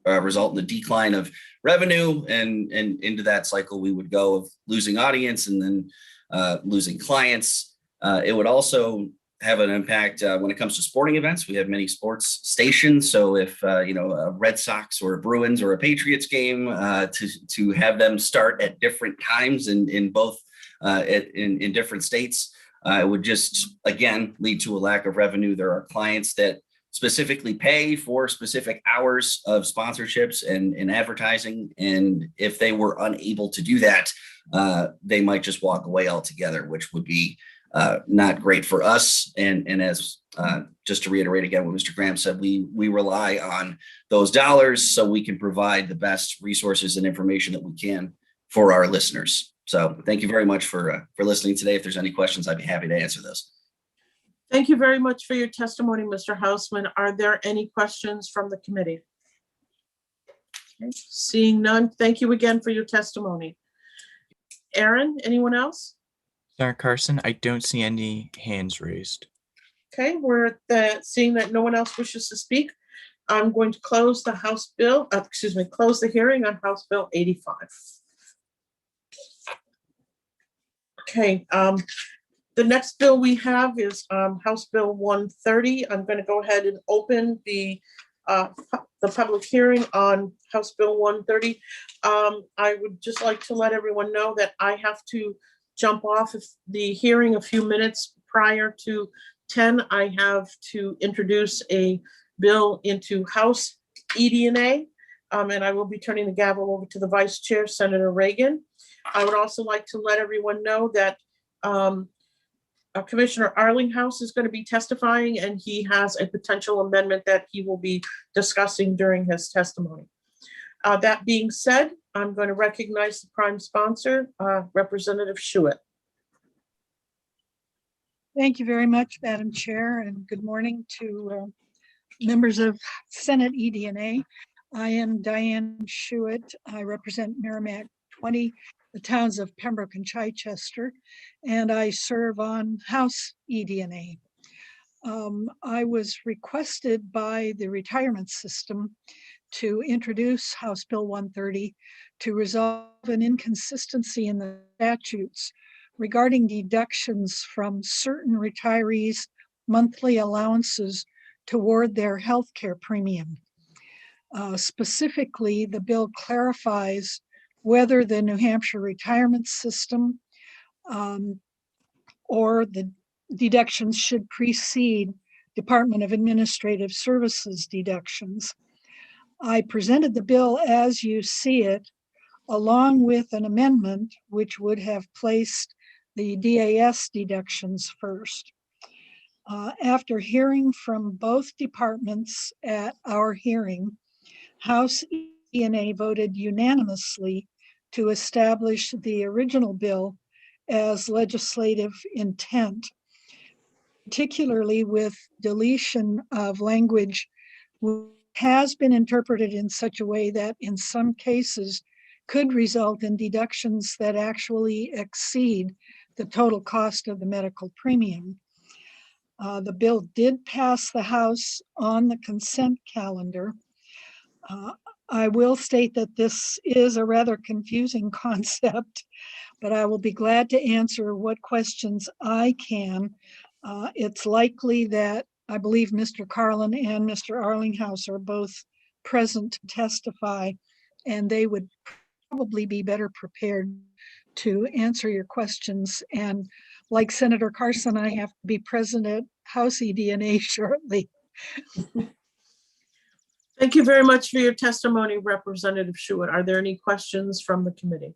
result in the decline of revenue, and into that cycle we would go of losing audience and then losing clients. It would also have an impact when it comes to sporting events. We have many sports stations, so if a Red Sox or a Bruins or a Patriots game, to have them start at different times in both in different states, it would just, again, lead to a lack of revenue. There are clients that specifically pay for specific hours of sponsorships and advertising. And if they were unable to do that, they might just walk away altogether, which would be not great for us. And as just to reiterate again what Mr. Graham said, we rely on those dollars so we can provide the best resources and information that we can for our listeners. So thank you very much for listening today. If there's any questions, I'd be happy to answer those. Thank you very much for your testimony, Mr. Hausman. Are there any questions from the committee? Okay, seeing none, thank you again for your testimony. Aaron, anyone else? Sarah Carson, I don't see any hands raised. Okay, we're seeing that no one else wishes to speak. I'm going to close the close the hearing on House Bill 85. Okay, the next bill we have is House Bill 130. I'm going to go ahead and open the public hearing on House Bill 130. I would just like to let everyone know that I have to jump off of the hearing a few minutes prior to 10. I have to introduce a bill into House ED&A, and I will be turning the gavel over to the Vice Chair, Senator Reagan. I would also like to let everyone know that Commissioner Arlinghouse is going to be testifying, and he has a potential amendment that he will be discussing during his testimony. That being said, I'm going to recognize the prime sponsor, Representative Schuett. Thank you very much, Madam Chair, and good morning to members of Senate ED&A. I am Diane Schuett. I represent Merrimack 20, the towns of Pembroke and Chichester, and I serve on House eDNA. I was requested by the retirement system to introduce House Bill 130 to resolve an inconsistency in the statutes regarding deductions from certain retirees' monthly allowances toward their health care premium. Specifically, the bill clarifies whether the New Hampshire retirement system or the deductions should precede Department of Administrative Services deductions. I presented the bill as you see it, along with an amendment which would have placed the DAS deductions first. After hearing from both departments at our hearing, House eDNA voted unanimously to establish the original bill as legislative intent, particularly with deletion of language which has been interpreted in such a way that in some cases could result in deductions that actually exceed the total cost of the medical premium. The bill did pass the House on the consent calendar. I will state that this is a rather confusing concept, but I will be glad to answer what questions I can. It's likely that I believe Mr. Carlin and Mr. Arlinghouse are both present to testify, and they would probably be better prepared to answer your questions. And like Senator Carson, I have to be present at House eDNA shortly. Thank you very much for your testimony, Representative Schuett. Are there any questions from the committee?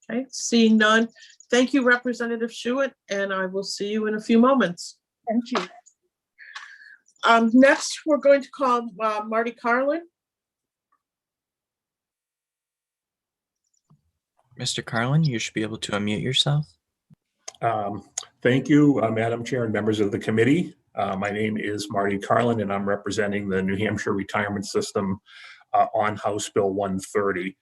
Okay, seeing none. Thank you, Representative Schuett, and I will see you in a few moments. Thank you. Next, we're going to call Marty Carlin. Mr. Carlin, you should be able to unmute yourself. Thank you, Madam Chair and members of the committee. My name is Marty Carlin, and I'm representing the New Hampshire retirement system on House Bill 130.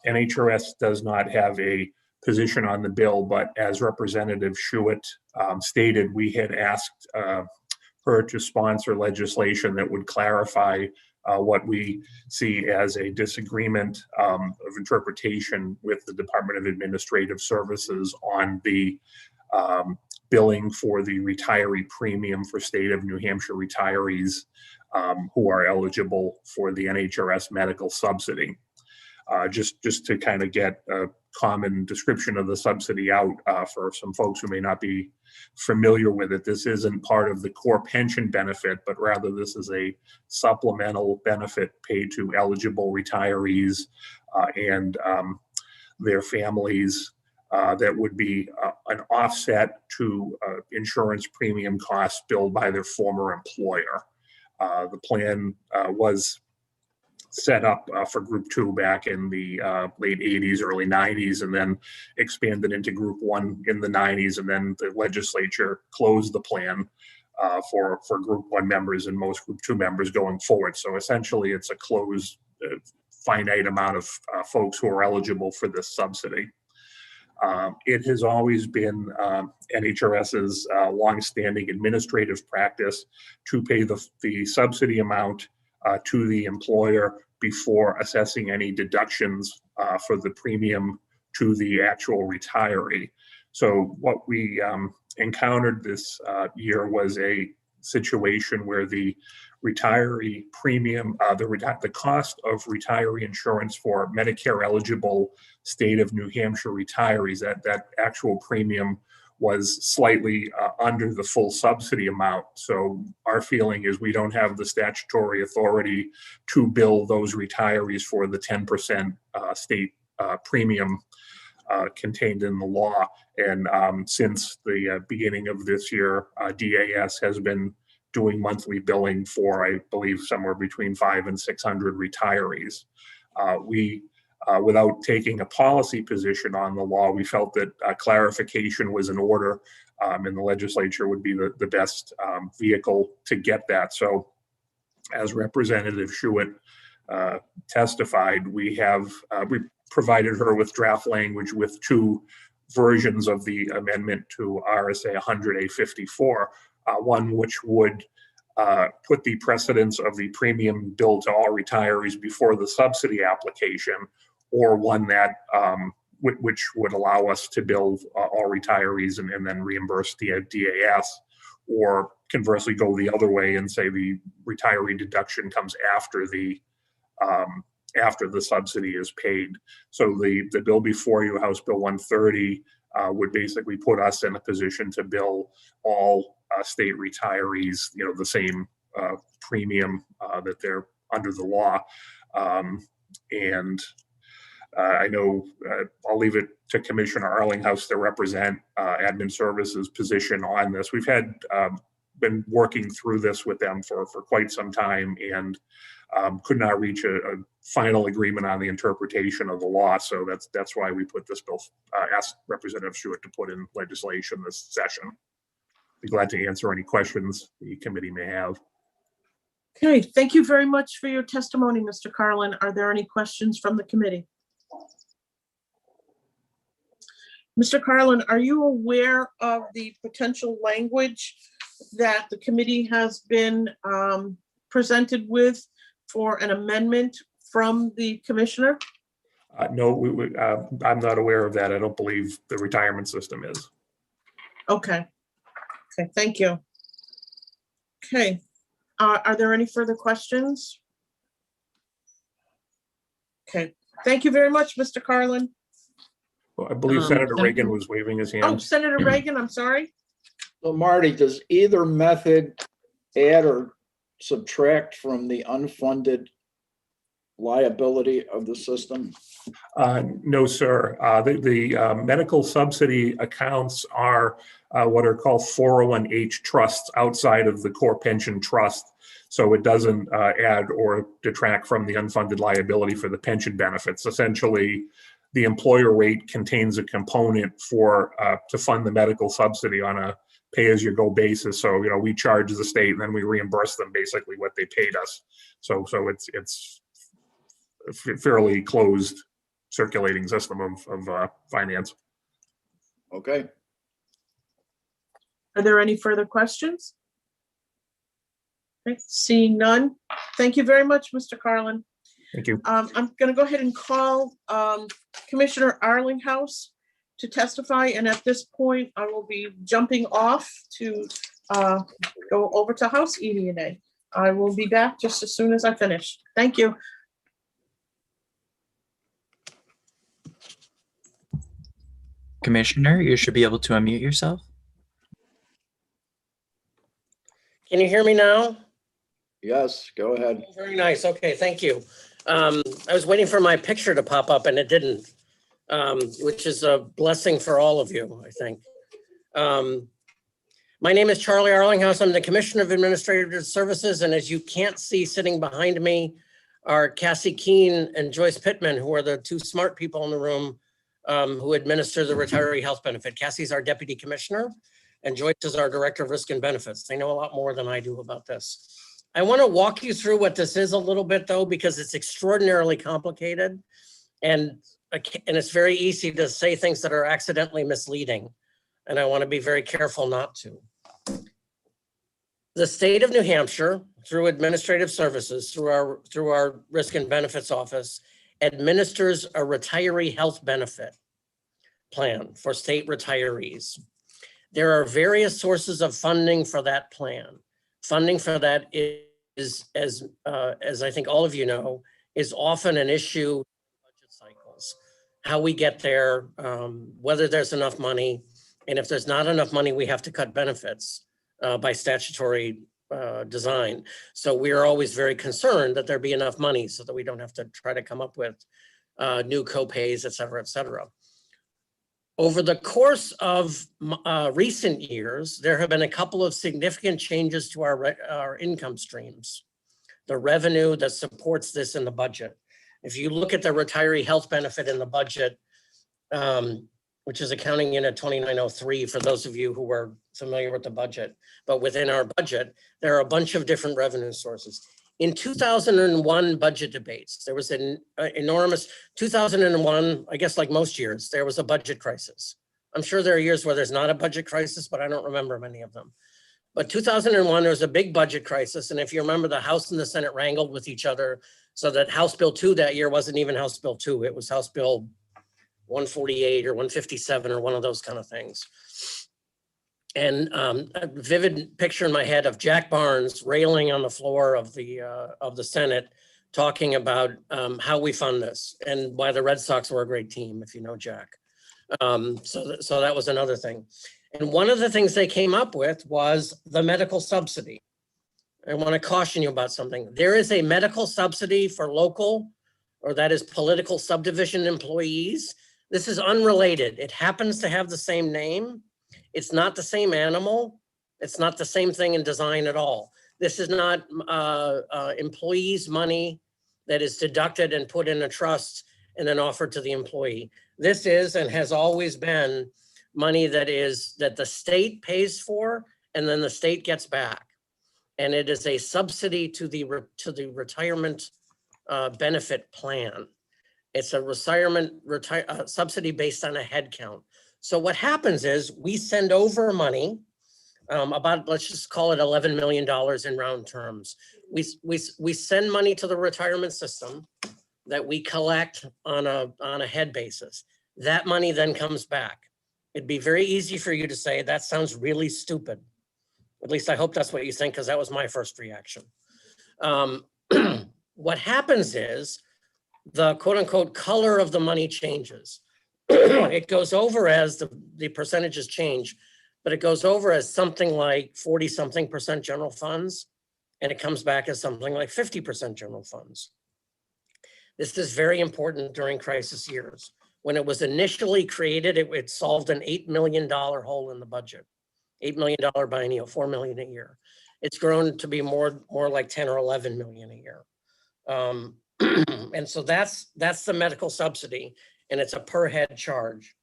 NHRS does not have a position on the bill, but as Representative Schuett stated, we had asked her to sponsor legislation that would clarify what we see as a disagreement of interpretation with the Department of Administrative Services on the billing for the retiree premium for state of New Hampshire retirees who are eligible for the NHRS medical subsidy. Just to kind of get a common description of the subsidy out for some folks who may not be familiar with it, this isn't part of the core pension benefit, but rather this is a supplemental benefit paid to eligible retirees and their families that would be an offset to insurance premium costs billed by their former employer. The plan was set up for Group 2 back in the late 80s, early 90s, and then expanded into Group 1 in the 90s, and then the legislature closed the plan for Group 1 members and most Group 2 members going forward. So essentially, it's a closed, finite amount of folks who are eligible for this subsidy. It has always been NHRS's longstanding administrative practice to pay the subsidy amount to the employer before assessing any deductions for the premium to the actual retiree. So what we encountered this year was a situation where the retiree premium, the cost of retiree insurance for Medicare eligible state of New Hampshire retirees, that actual premium was slightly under the full subsidy amount. So our feeling is we don't have the statutory authority to bill those retirees for the 10% state premium contained in the law. And since the beginning of this year, DAS has been doing monthly billing for, I believe, somewhere between 500 and 600 retirees. Without taking a policy position on the law, we felt that clarification was in order, and the legislature would be the best vehicle to get that. So as Representative Schuett testified, we provided her with draft language with two versions of the amendment to RSA 100A54, one which would put the precedence of the premium bill to all retirees before the subsidy application, or one that which would allow us to bill all retirees and then reimburse the DAS, or conversely go the other way and say the retiree deduction comes after the subsidy is paid. So the bill before you, House Bill 130, would basically put us in a position to bill all state retirees, the same premium that they're under the law. I know I'll leave it to Commissioner Arlinghouse to represent Admin Services' position on this. We've been working through this with them for quite some time, and could not reach a final agreement on the interpretation of the law. So that's why we put this bill, asked Representative Schuett to put in legislation this session. Be glad to answer any questions the committee may have. Okay, thank you very much for your testimony, Mr. Carlin. Are there any questions from the committee? Mr. Carlin, are you aware of the potential language that the committee has been presented with for an amendment from the commissioner? No, I'm not aware of that. I don't believe the retirement system is. Okay. Okay, thank you. Okay, are there any further questions? Okay, thank you very much, Mr. Carlin. Well, I believe Senator Reagan was waving his hand. Oh, Senator Reagan, I'm sorry. So Marty, does either method add or subtract from the unfunded liability of the system? No, sir. The medical subsidy accounts are what are called 401h trusts outside of the core pension trust. So it doesn't add or detract from the unfunded liability for the pension benefits. Essentially, the employer rate contains a component to fund the medical subsidy on a pay-as-you-go basis. So we charge the state and then we reimburse them basically what they paid us. So it's a fairly closed circulating system of finance. Okay. Are there any further questions? Okay, seeing none. Thank you very much, Mr. Carlin. Thank you. I'm going to go ahead and call Commissioner Arlinghouse to testify. And at this point, I will be jumping off to go over to House ED&A. I will be back just as soon as I finish. Thank you. Commissioner, you should be able to unmute yourself. Can you hear me now? Yes, go ahead. Very nice. Okay, thank you. I was waiting for my picture to pop up and it didn't, which is a blessing for all of you, I think. My name is Charlie Arlinghouse. I'm the Commissioner of Administrative Services. And as you can't see, sitting behind me are Cassie Keene and Joyce Pittman, who are the two smart people in the room who administer the retiree health benefit. Cassie's our Deputy Commissioner and Joyce is our Director of Risk and Benefits. They know a lot more than I do about this. I want to walk you through what this is a little bit though, because it's extraordinarily complicated and it's very easy to say things that are accidentally misleading. And I want to be very careful not to. The state of New Hampshire, through Administrative Services, through our Risk and Benefits Office, administers a retiree health benefit plan for state retirees. There are various sources of funding for that plan. Funding for that is, as I think all of you know, is often an issue in budget cycles. How we get there, whether there's enough money, and if there's not enough money, we have to cut benefits by statutory design. So we are always very concerned that there be enough money so that we don't have to try to come up with new co-pays, et cetera, et cetera. Over the course of recent years, there have been a couple of significant changes to our income streams, the revenue that supports this in the budget. If you look at the retiree health benefit in the budget, which is accounting in at 2903 for those of you who are familiar with the budget, but within our budget, there are a bunch of different revenue sources. In 2001 budget debates, there was an enormous 2001, I guess like most years, there was a budget crisis. I'm sure there are years where there's not a budget crisis, but I don't remember many of them. But 2001, there was a big budget crisis. And if you remember, the House and the Senate wrangled with each other so that House Bill 2 that year wasn't even House Bill 2. It was House Bill 148 or 157 or one of those kind of things. And a vivid picture in my head of Jack Barnes railing on the floor of the Senate, talking about how we fund this and why the Red Sox were a great team, if you know Jack. So that was another thing. And one of the things they came up with was the medical subsidy. I want to caution you about something. There is a medical subsidy for local, or that is political subdivision employees. This is unrelated. It happens to have the same name. It's not the same animal. It's not the same thing in design at all. This is not employees' money that is deducted and put in a trust and then offered to the employee. This is and has always been money that the state pays for and then the state gets back. And it is a subsidy to the retirement benefit plan. It's a subsidy based on a head count. So what happens is we send over money, about, let's just call it $11 million in round terms. We send money to the retirement system that we collect on a head basis. That money then comes back. It'd be very easy for you to say, that sounds really stupid. At least I hope that's what you think, because that was my first reaction. What happens is the quote unquote color of the money changes. It goes over as the percentages change, but it goes over as something like 40-something% general funds, and it comes back as something like 50% general funds. This is very important during crisis years. When it was initially created, it solved an $8 million hole in the budget. $8 million biennial, $4 million a year. It's grown to be more like 10 or 11 million a year. And so that's the medical subsidy, and it's a per head charge.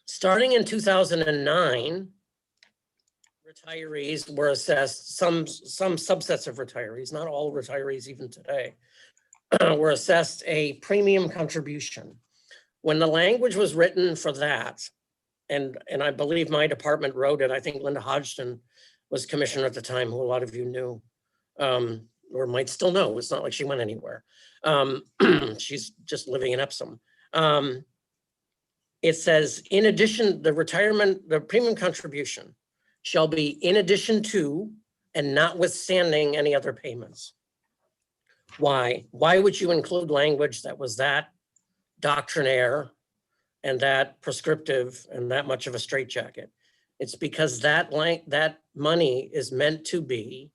Starting in 2009, retirees were assessed, some subsets of retirees, not all retirees even today, were assessed a premium contribution. When the language was written for that, and I believe my department wrote it, I think Linda Hodgson was commissioner at the time, who a lot of you knew, or might still know. It's not like she went anywhere. She's just living in Epsom. It says, in addition, the premium contribution shall be in addition to and notwithstanding any other payments. Why? Why would you include language that was that doctrinaire and that prescriptive and that much of a straitjacket? It's because that money is meant to be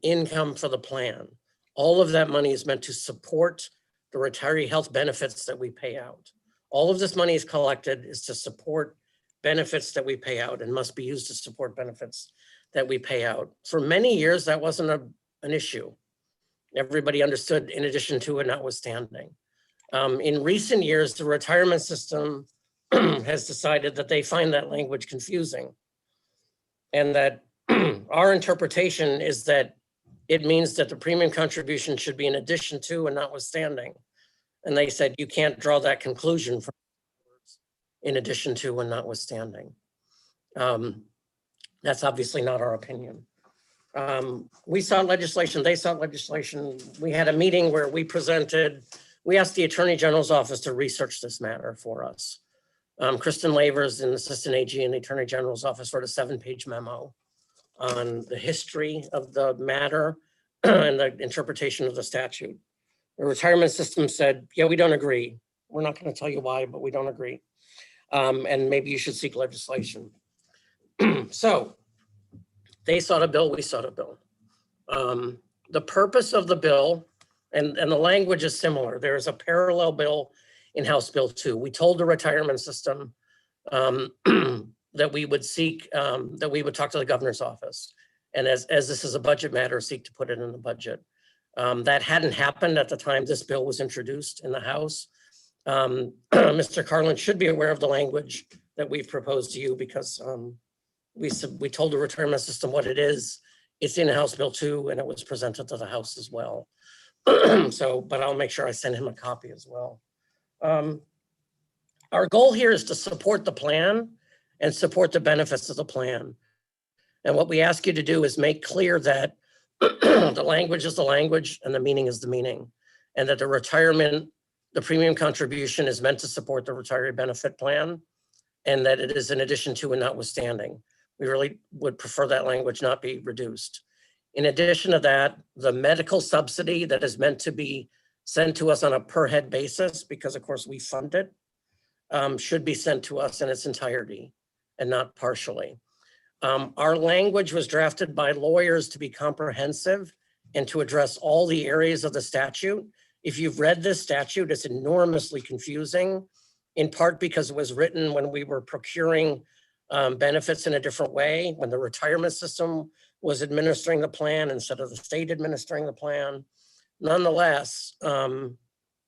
income for the plan. All of that money is meant to support the retiree health benefits that we pay out. All of this money is collected is to support benefits that we pay out and must be used to support benefits that we pay out. For many years, that wasn't an issue. Everybody understood in addition to and notwithstanding. In recent years, the retirement system has decided that they find that language confusing, and that our interpretation is that it means that the premium contribution should be in addition to and notwithstanding. And they said, you can't draw that conclusion from words in addition to and notwithstanding. That's obviously not our opinion. We sought legislation, they sought legislation. We had a meeting where we asked the Attorney General's office to research this matter for us. Kristen Lavers, an assistant AG in the Attorney General's office, wrote a 7-page memo on the history of the matter and the interpretation of the statute. The retirement system said, yeah, we don't agree. We're not going to tell you why, but we don't agree. And maybe you should seek legislation. So they sought a bill, we sought a bill. The purpose of the bill, and the language is similar. There is a parallel bill in House Bill 2. We told the retirement system that we would seek, that we would talk to the governor's office. And as this is a budget matter, seek to put it in the budget. That hadn't happened at the time this bill was introduced in the House. Mr. Carlin should be aware of the language that we've proposed to you, because we told the retirement system what it is. It's in House Bill 2 and it was presented to the House as well. So, but I'll make sure I send him a copy as well. Our goal here is to support the plan and support the benefits of the plan. And what we ask you to do is make clear that the language is the language and the meaning is the meaning. And that the premium contribution is meant to support the retiree benefit plan, and that it is in addition to and notwithstanding. We really would prefer that language not be reduced. In addition to that, the medical subsidy that is meant to be sent to us on a per head basis, because of course we fund it, should be sent to us in its entirety and not partially. Our language was drafted by lawyers to be comprehensive and to address all the areas of the statute. If you've read this statute, it's enormously confusing, in part because it was written when we were procuring benefits in a different way, when the retirement system was administering the plan instead of the state administering the plan. Nonetheless,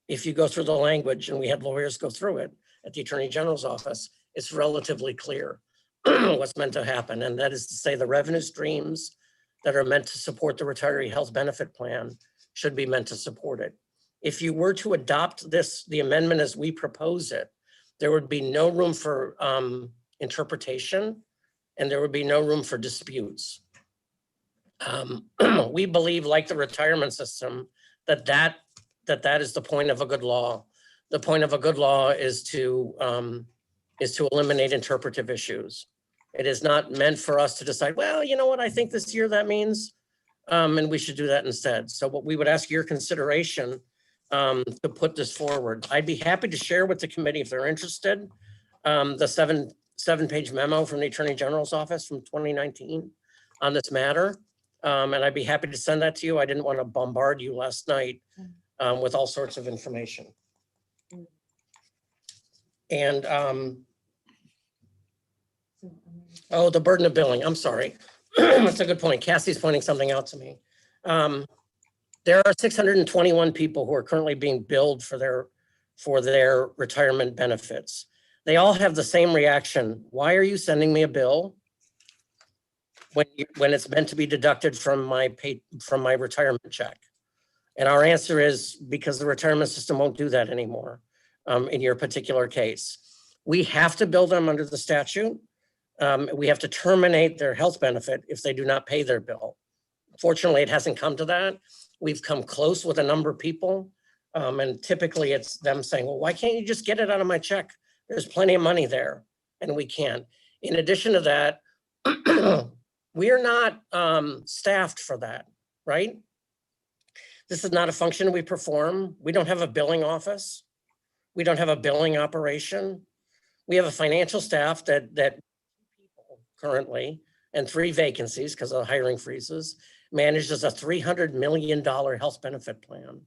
if you go through the language, and we had lawyers go through it at the Attorney General's office, it's relatively clear what's meant to happen. And that is to say the revenue streams that are meant to support the retiree health benefit plan should be meant to support it. If you were to adopt the amendment as we propose it, there would be no room for interpretation, and there would be no room for disputes. We believe, like the retirement system, that is the point of a good law. The point of a good law is to eliminate interpretive issues. It is not meant for us to decide, well, you know what, I think this year that means, and we should do that instead. So what we would ask your consideration to put this forward. I'd be happy to share with the committee, if they're interested, the seven-page memo from the Attorney General's office from 2019 on this matter. And I'd be happy to send that to you. I didn't want to bombard you last night with all sorts of information. And, oh, the burden of billing, I'm sorry. That's a good point. Cassie's pointing something out to me. There are 621 people who are currently being billed for their retirement benefits. They all have the same reaction. Why are you sending me a bill when it's meant to be deducted from my retirement check? And our answer is because the retirement system won't do that anymore in your particular case. We have to bill them under the statute. We have to terminate their health benefit if they do not pay their bill. Fortunately, it hasn't come to that. We've come close with a number of people. And typically it's them saying, well, why can't you just get it out of my check? There's plenty of money there, and we can't. In addition to that, we are not staffed for that, right? This is not a function we perform. We don't have a billing office. We don't have a billing operation. We have a financial staff that people currently, and 3 vacancies because of the hiring freezes, manages a $300 million health benefit plan.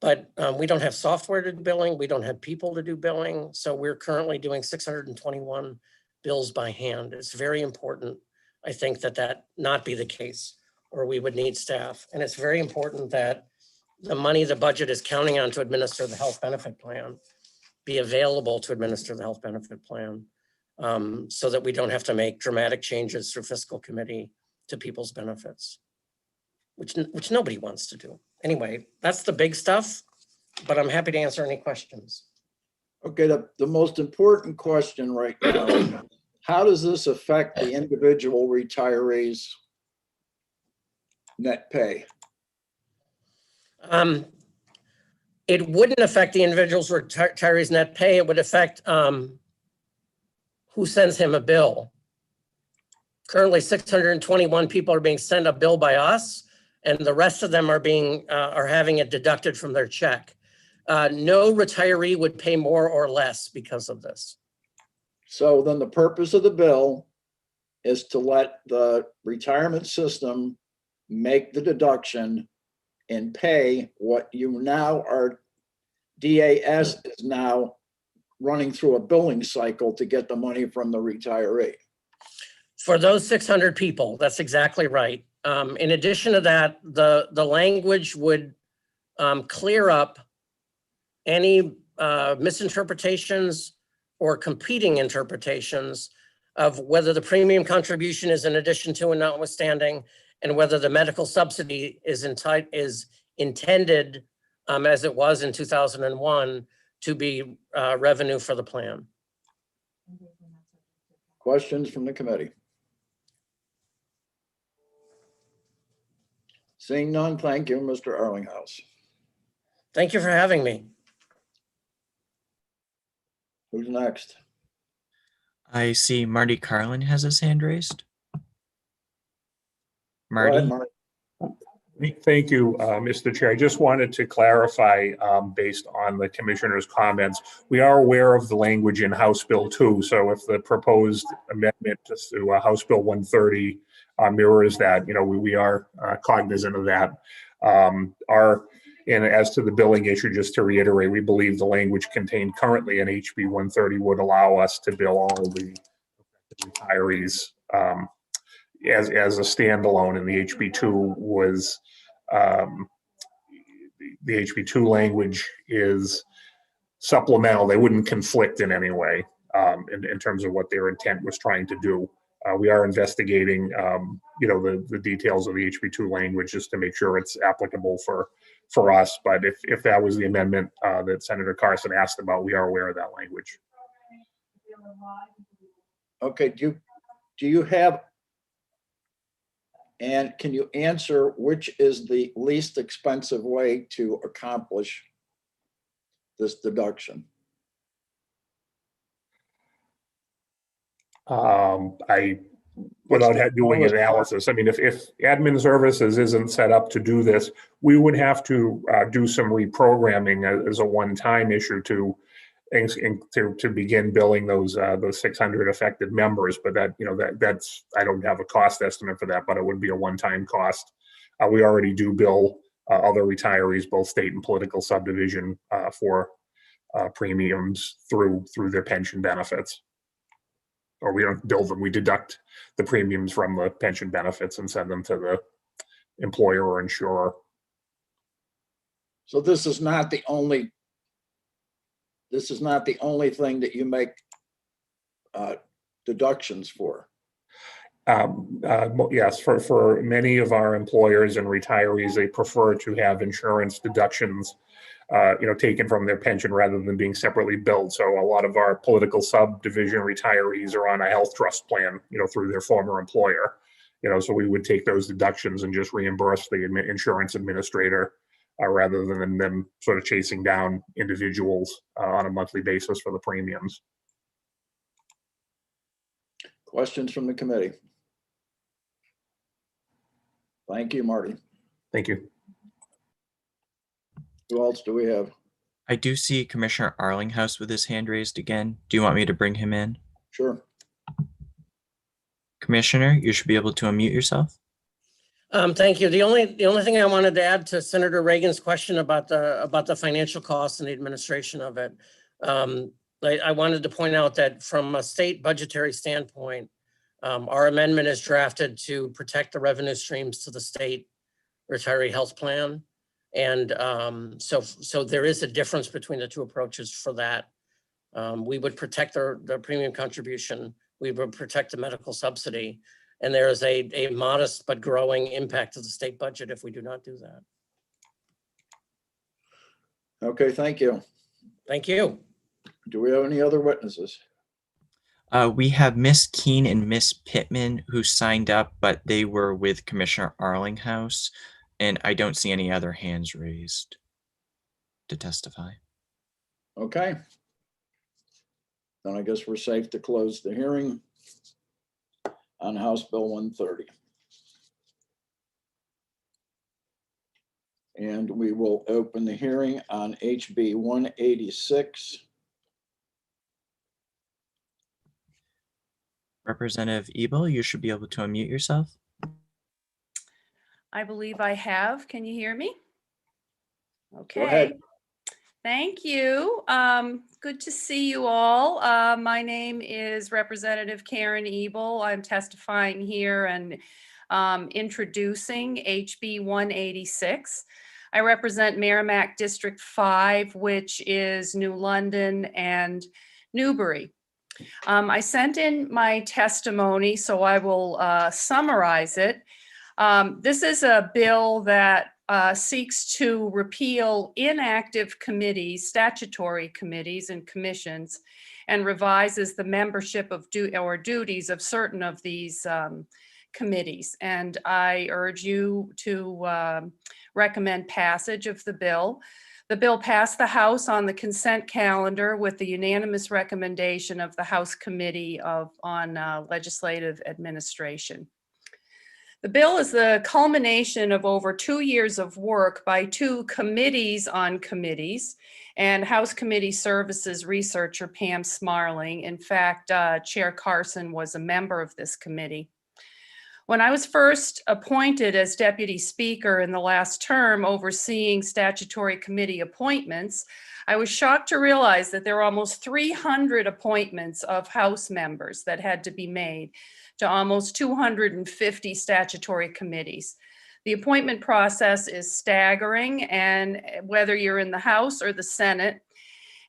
But we don't have software to do billing. We don't have people to do billing. So we're currently doing 621 bills by hand. It's very important, I think, that not be the case, or we would need staff. And it's very important that the money the budget is counting on to administer the health benefit plan be available to administer the health benefit plan, so that we don't have to make dramatic changes through fiscal committee to people's benefits, which nobody wants to do. Anyway, that's the big stuff, but I'm happy to answer any questions. Okay, the most important question right now, how does this affect the individual retirees' net pay? It wouldn't affect the individual's retirees' net pay. It would affect who sends him a bill. Currently, 621 people are being sent a bill by us, and the rest of them are having it deducted from their check. No retiree would pay more or less because of this. So then the purpose of the bill is to let the retirement system make the deduction and pay what you now are, DAS is now running through a billing cycle to get the money from the retiree. For those 600 people, that's exactly right. In addition to that, the language would clear up any misinterpretations or competing interpretations of whether the premium contribution is in addition to and notwithstanding, and whether the medical subsidy is intended, as it was in 2001, to be revenue for the plan. Questions from the committee? Seeing none, thank you, Mr. Arlinghouse. Thank you for having me. Who's next? I see Marty Carlin has his hand raised. Go ahead, Marty? Marty. Thank you, Mr. Chair. I just wanted to clarify, based on the commissioner's comments, we are aware of the language in House Bill 2. So if the proposed amendment to House Bill 130 mirrors that, we are cognizant of that. And as to the billing issue, just to reiterate, we believe the language contained currently in HB 130 would allow us to bill all the retirees as a standalone, and the HB2 was the HB2 language is supplemental. They wouldn't conflict in any way in terms of what their intent was trying to do. We are investigating, the details of the HB2 language just to make sure it's applicable for us. But if that was the amendment that Senator Carson asked about, we are aware of that language. Okay, do you have, and can you answer which is the least expensive way to accomplish this deduction? Without doing analysis, I mean, if admin services isn't set up to do this, we would have to do some reprogramming as a one-time issue to begin billing those 600 affected members. But that's, I don't have a cost estimate for that, but it would be a one-time cost. We already do bill other retirees, both state and political subdivision, for premiums through their pension benefits. Or we don't bill them, we deduct the premiums from the pension benefits and send them to the employer or insurer. So this is not the only thing that you make deductions for. Yes, for many of our employers and retirees, they prefer to have insurance deductions taken from their pension rather than being separately billed. So a lot of our political subdivision retirees are on a health trust plan, through their former employer. So we would take those deductions and just reimburse the insurance administrator rather than them sort of chasing down individuals on a monthly basis for the premiums. Questions from the committee? Thank you, Marty. Thank you. Who else do we have? I do see Commissioner Arlinghouse with his hand raised again. Do you want me to bring him in? Sure. Commissioner, you should be able to unmute yourself. Thank you. The only thing I wanted to add to Senator Reagan's question about the financial costs and the administration of it, I wanted to point out that from a state budgetary standpoint, our amendment is drafted to protect the revenue streams to the state retiree health plan. And so there is a difference between the two approaches for that. We would protect the premium contribution. We would protect the medical subsidy. And there is a modest but growing impact to the state budget if we do not do that. Okay, thank you. Thank you. Do we have any other witnesses? We have Miss Keene and Miss Pittman who signed up, but they were with Commissioner Arlinghouse, and I don't see any other hands raised to testify. Okay. Then I guess we're safe to close the hearing on House Bill 130. And we will open the hearing on HB 186. Representative Ebel, you should be able to unmute yourself. I believe I have. Can you hear me? Go ahead. Okay. Thank you. Good to see you all. My name is Representative Karen Ebel. I'm testifying here and introducing HB 186. I represent Merrimack District 5, which is New London and Newbury. I sent in my testimony, so I will summarize it. This is a bill that seeks to repeal inactive committees, statutory committees and commissions, and revises the membership of duties of certain of these committees. And I urge you to recommend passage of the bill. The bill passed the House on the consent calendar with the unanimous recommendation of the House Committee on Legislative Administration. The bill is the culmination of over 2 years of work by 2 committees on committees and House Committee Services researcher Pam Smarling. In fact, Chair Carson was a member of this committee. When I was first appointed as Deputy Speaker in the last term overseeing statutory committee appointments, I was shocked to realize that there were almost 300 appointments of House members that had to be made to almost 250 statutory committees. The appointment process is staggering, and whether you're in the House or the Senate,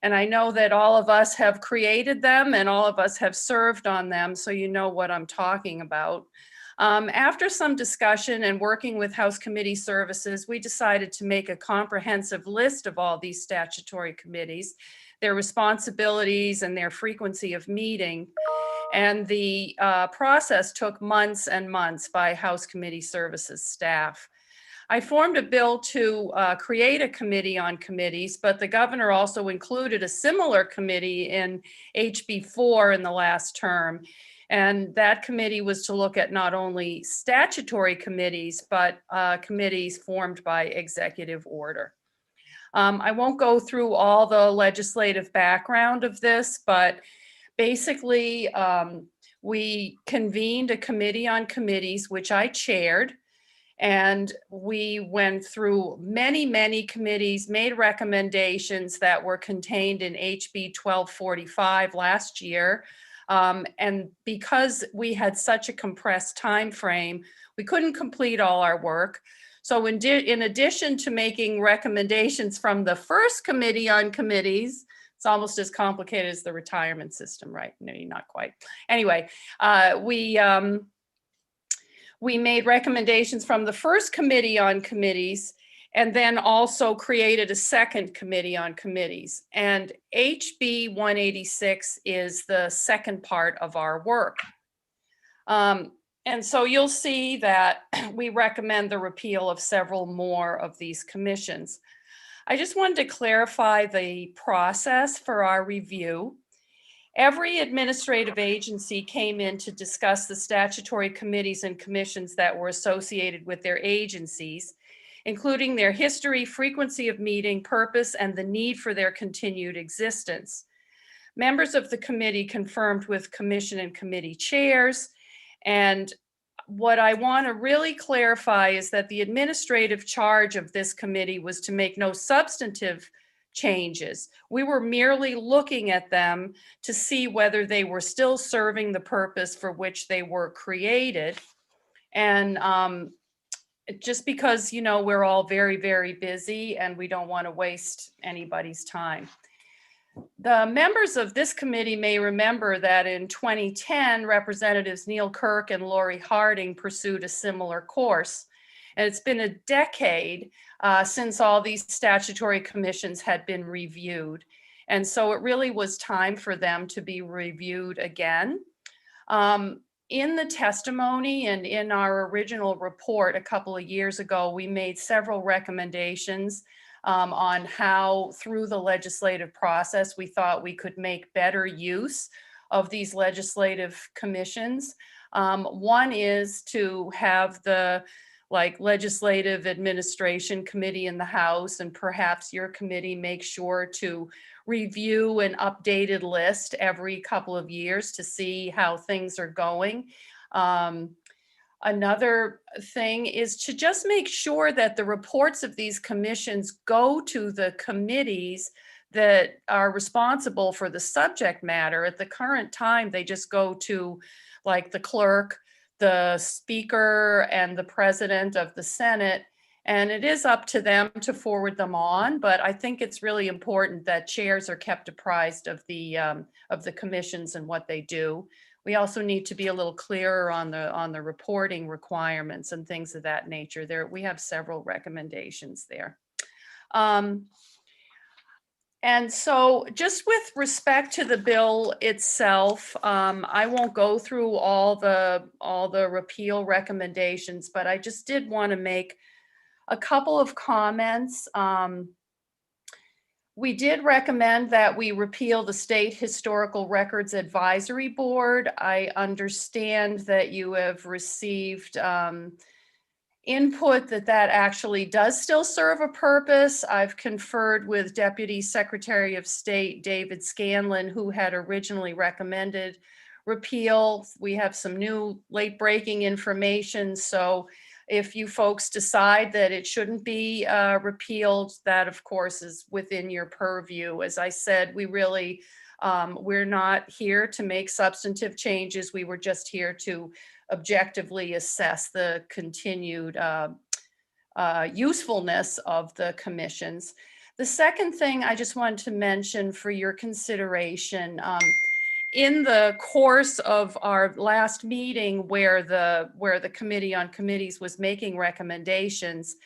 and I know that all of us have created them and all of us have served on them, so you know what I'm talking about. After some discussion and working with House Committee Services, we decided to make a comprehensive list of all these statutory committees, their responsibilities and their frequency of meeting. And the process took months and months by House Committee Services staff. I formed a bill to create a committee on committees, but the governor also included a similar committee in HB 4 in the last term. And that committee was to look at not only statutory committees, but committees formed by executive order. I won't go through all the legislative background of this, but basically, we convened a committee on committees, which I chaired, and we went through many, many committees, made recommendations that were contained in HB 1245 last year. And because we had such a compressed time frame, we couldn't complete all our work. So in addition to making recommendations from the first committee on committees, it's almost as complicated as the retirement system, right? No, not quite. Anyway, we made recommendations from the first committee on committees and then also created a second committee on committees. And HB 186 is the second part of our work. And so you'll see that we recommend the repeal of several more of these commissions. I just wanted to clarify the process for our review. Every administrative agency came in to discuss the statutory committees and commissions that were associated with their agencies, including their history, frequency of meeting, purpose, and the need for their continued existence. Members of the committee confirmed with commission and committee chairs. And what I want to really clarify is that the administrative charge of this committee was to make no substantive changes. We were merely looking at them to see whether they were still serving the purpose for which they were created. And just because, you know, we're all very, very busy and we don't want to waste anybody's time. The members of this committee may remember that in 2010, Representatives Neil Kirk and Lori Harding pursued a similar course. And it's been a decade since all these statutory commissions had been reviewed. And so it really was time for them to be reviewed again. In the testimony and in our original report a couple of years ago, we made several recommendations on how through the legislative process we thought we could make better use of these legislative commissions. One is to have the legislative administration committee in the House, and perhaps your committee make sure to review an updated list every couple of years to see how things are going. Another thing is to just make sure that the reports of these commissions go to the committees that are responsible for the subject matter. At the current time, they just go to the clerk, the speaker, and the president of the Senate. And it is up to them to forward them on, but I think it's really important that chairs are kept apprised of the commissions and what they do. we also need to be a little clearer on the reporting requirements and things of that nature. There, we have several recommendations there. And so just with respect to the bill itself, I won't go through all the repeal recommendations, but I just did want to make a couple of comments. We did recommend that we repeal the State Historical Records Advisory Board. I understand that you have received input that actually does still serve a purpose. I've conferred with Deputy Secretary of State David Scanlon, who had originally recommended repeal. We have some new late breaking information. So if you folks decide that it shouldn't be repealed, that of course is within your purview. As I said, we really, we're not here to make substantive changes. We were just here to objectively assess the continued usefulness of the commissions. The second thing I just wanted to mention for your consideration, in the course of our last meeting where the Committee on Committees was making recommendations,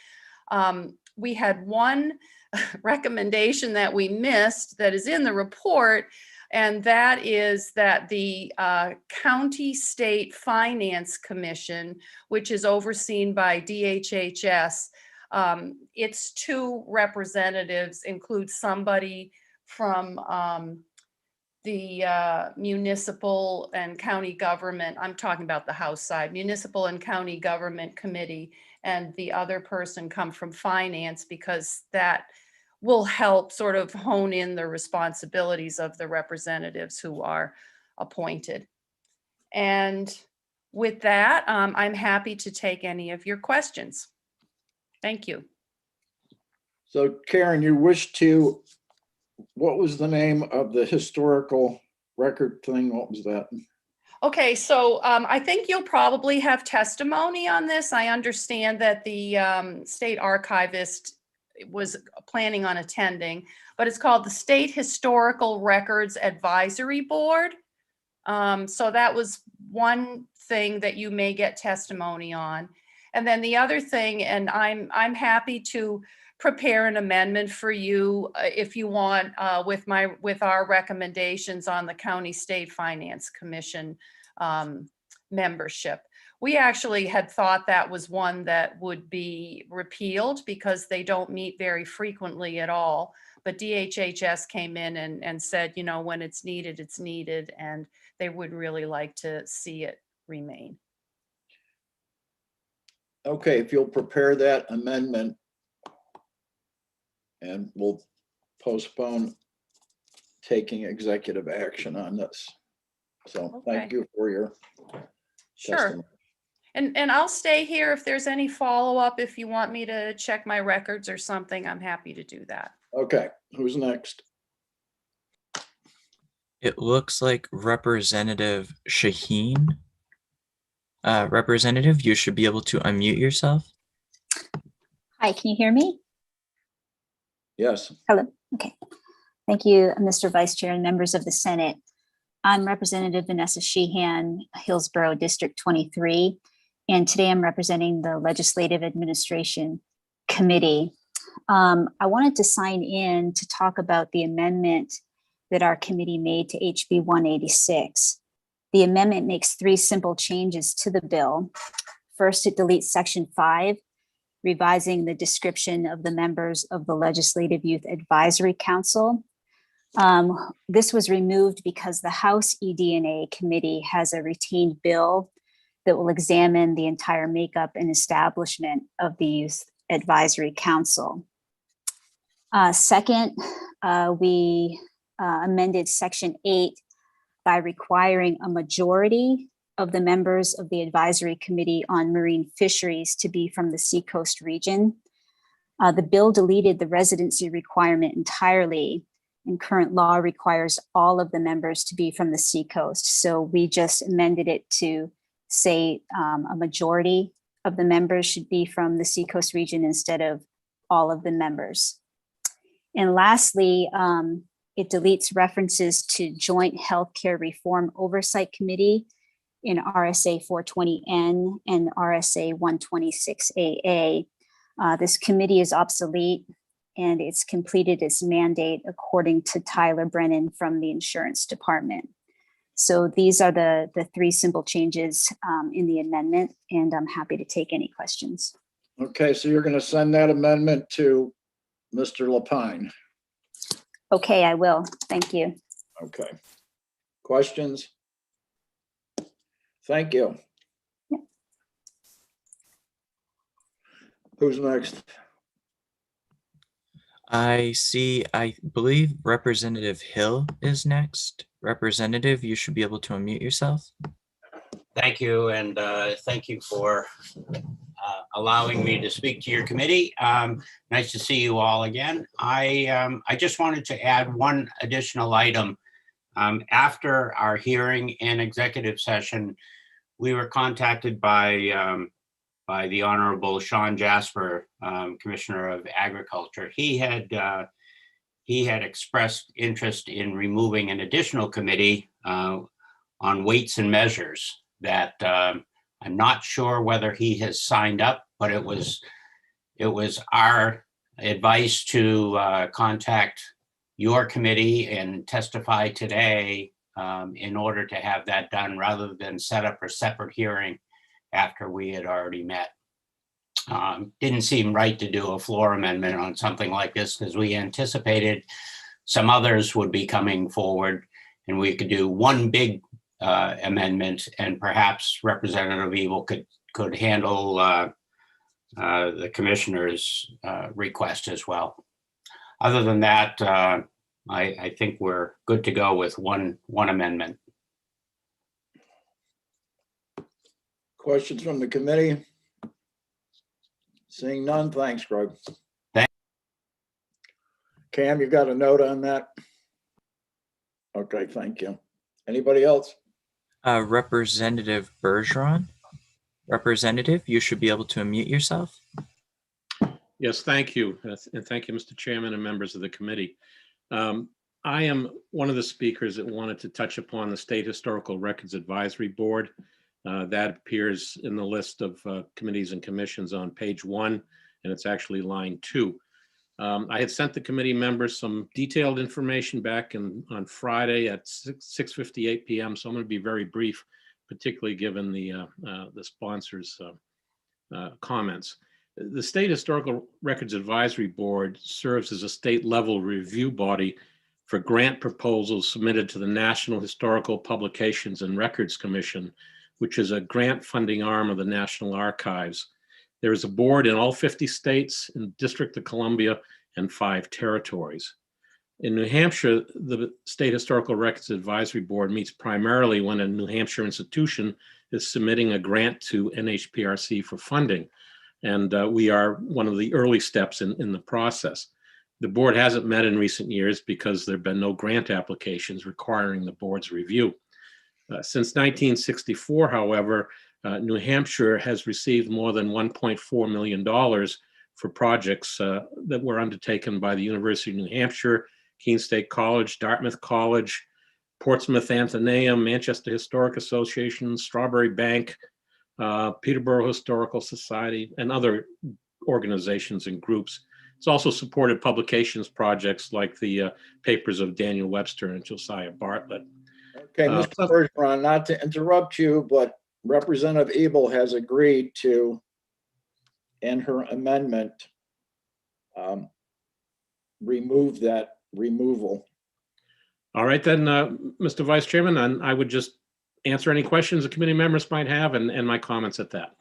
we had one recommendation that we missed that is in the report, and that is that the County State Finance Commission, which is overseen by DHHS, its two representatives include somebody from the municipal and county government. I'm talking about the House side, municipal and county government committee, and the other person come from finance, because that will help sort of hone in the responsibilities of the representatives who are appointed. And with that, I'm happy to take any of your questions. Thank you. So Karen, you wish to, what was the name of the historical record thing? What was that? Okay, so I think you'll probably have testimony on this. I understand that the state archivist was planning on attending, but it's called the State Historical Records Advisory Board. So that was one thing that you may get testimony on. And then the other thing, and I'm happy to prepare an amendment for you if you want, with our recommendations on the County State Finance Commission membership. We actually had thought that was one that would be repealed because they don't meet very frequently at all. But DHHS came in and said, you know, when it's needed, and they would really like to see it remain. Okay, if you'll prepare that amendment, and we'll postpone taking executive action on this. So thank you for your testimony. And I'll stay here if there's any follow-up. If you want me to check my records or something, I'm happy to do that. Okay, who's next? It looks like Representative Shaheen. Representative, you should be able to unmute yourself. Hi, can you hear me? Yes. Hello. Okay. Thank you, Mr. Vice Chair and members of the Senate. I'm Representative Vanessa Sheehan, Hillsborough District 23, and today I'm representing the Legislative Administration Committee. I wanted to sign in to talk about the amendment that our committee made to HB 186. The amendment makes three simple changes to the bill. First, it deletes Section 5, revising the description of the members of the Legislative Youth Advisory Council. This was removed because the House ED&A committee has a retained bill that will examine the entire makeup and establishment of the Youth Advisory Council. Second, we amended Section 8 by requiring a majority of the members of the Advisory Committee on Marine Fisheries to be from the Seacoast region. The bill deleted the residency requirement entirely, and current law requires all of the members to be from the Seacoast. So we just amended it to say a majority of the members should be from the Seacoast region instead of all of the members. And lastly, It deletes references to Joint Healthcare Reform Oversight Committee in RSA 420N and RSA 126AA. This committee is obsolete and it's completed its mandate according to Tyler Brennan from the Insurance Department. So these are the three simple changes in the amendment, and I'm happy to take any questions. Okay, so you're going to send that amendment to Mr. Lapine. Okay, I will. Thank you. Okay. Questions? Thank you. Yeah. Who's next? I believe Representative Hill is next. Representative, you should be able to unmute yourself. Thank you, and thank you for allowing me to speak to your committee. Nice to see you all again. I just wanted to add one additional item. After our hearing in executive session, we were contacted by the Honorable Sean Jasper, Commissioner of Agriculture. He had expressed interest in removing an additional committee on weights and measures that I'm not sure whether he has signed up, but it was our advice to contact your committee and testify today in order to have that done rather than set up a separate hearing after we had already met. Didn't seem right to do a floor amendment on something like this because we anticipated some others would be coming forward and we could do one big amendment, and perhaps Representative Ebel could handle the commissioner's request as well. Other than that, I think we're good to go with one amendment. Questions from the committee? Seeing none, thanks, Greg. Cam, you got a note on that? Okay, thank you. Anybody else? Representative Bergeron. Representative, you should be able to unmute yourself. Yes, thank you. And thank you, Mr. Chairman and members of the committee. I am one of the speakers that wanted to touch upon the State Historical Records Advisory Board. That appears in the list of committees and commissions on page 1, and it's actually line 2. I had sent the committee members some detailed information back on Friday at 6:58 p.m. So I'm going to be very brief, particularly given the sponsors' comments. The State Historical Records Advisory Board serves as a state-level review body for grant proposals submitted to the National Historical Publications and Records Commission, which is a grant funding arm of the National Archives. There is a board in all 50 states, in the District of Columbia, and 5 territories. In New Hampshire, the State Historical Records Advisory Board meets primarily when a New Hampshire institution is submitting a grant to NHPRC for funding. And we are one of the early steps in the process. The board hasn't met in recent years because there have been no grant applications requiring the board's review. Since 1964, however, New Hampshire has received more than $1.4 million for projects that were undertaken by the University of New Hampshire, Keene State College, Dartmouth College, Portsmouth Athenaeum, Manchester Historic Association, Strawberry Bank, Peterborough Historical Society, and other organizations and groups. It's also supported publications projects like the papers of Daniel Webster and Josiah Bartlett. Okay, Mr. Bergeron, not to interrupt you, but Representative Ebel has agreed to, in her amendment, remove that removal. All right, then, Mr. Vice Chairman, and I would just answer any questions the committee members might have and my comments at that.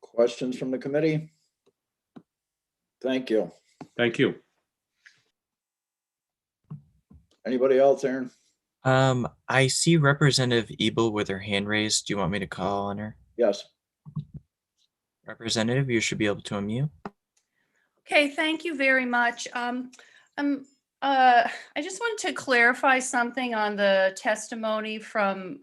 Questions from the committee? Thank you. Thank you. Anybody else, Aaron? I see Representative Ebel with her hand raised. Do you want me to call on her? Yes. Representative, you should be able to unmute. Okay, thank you very much. I just wanted to clarify something on the testimony from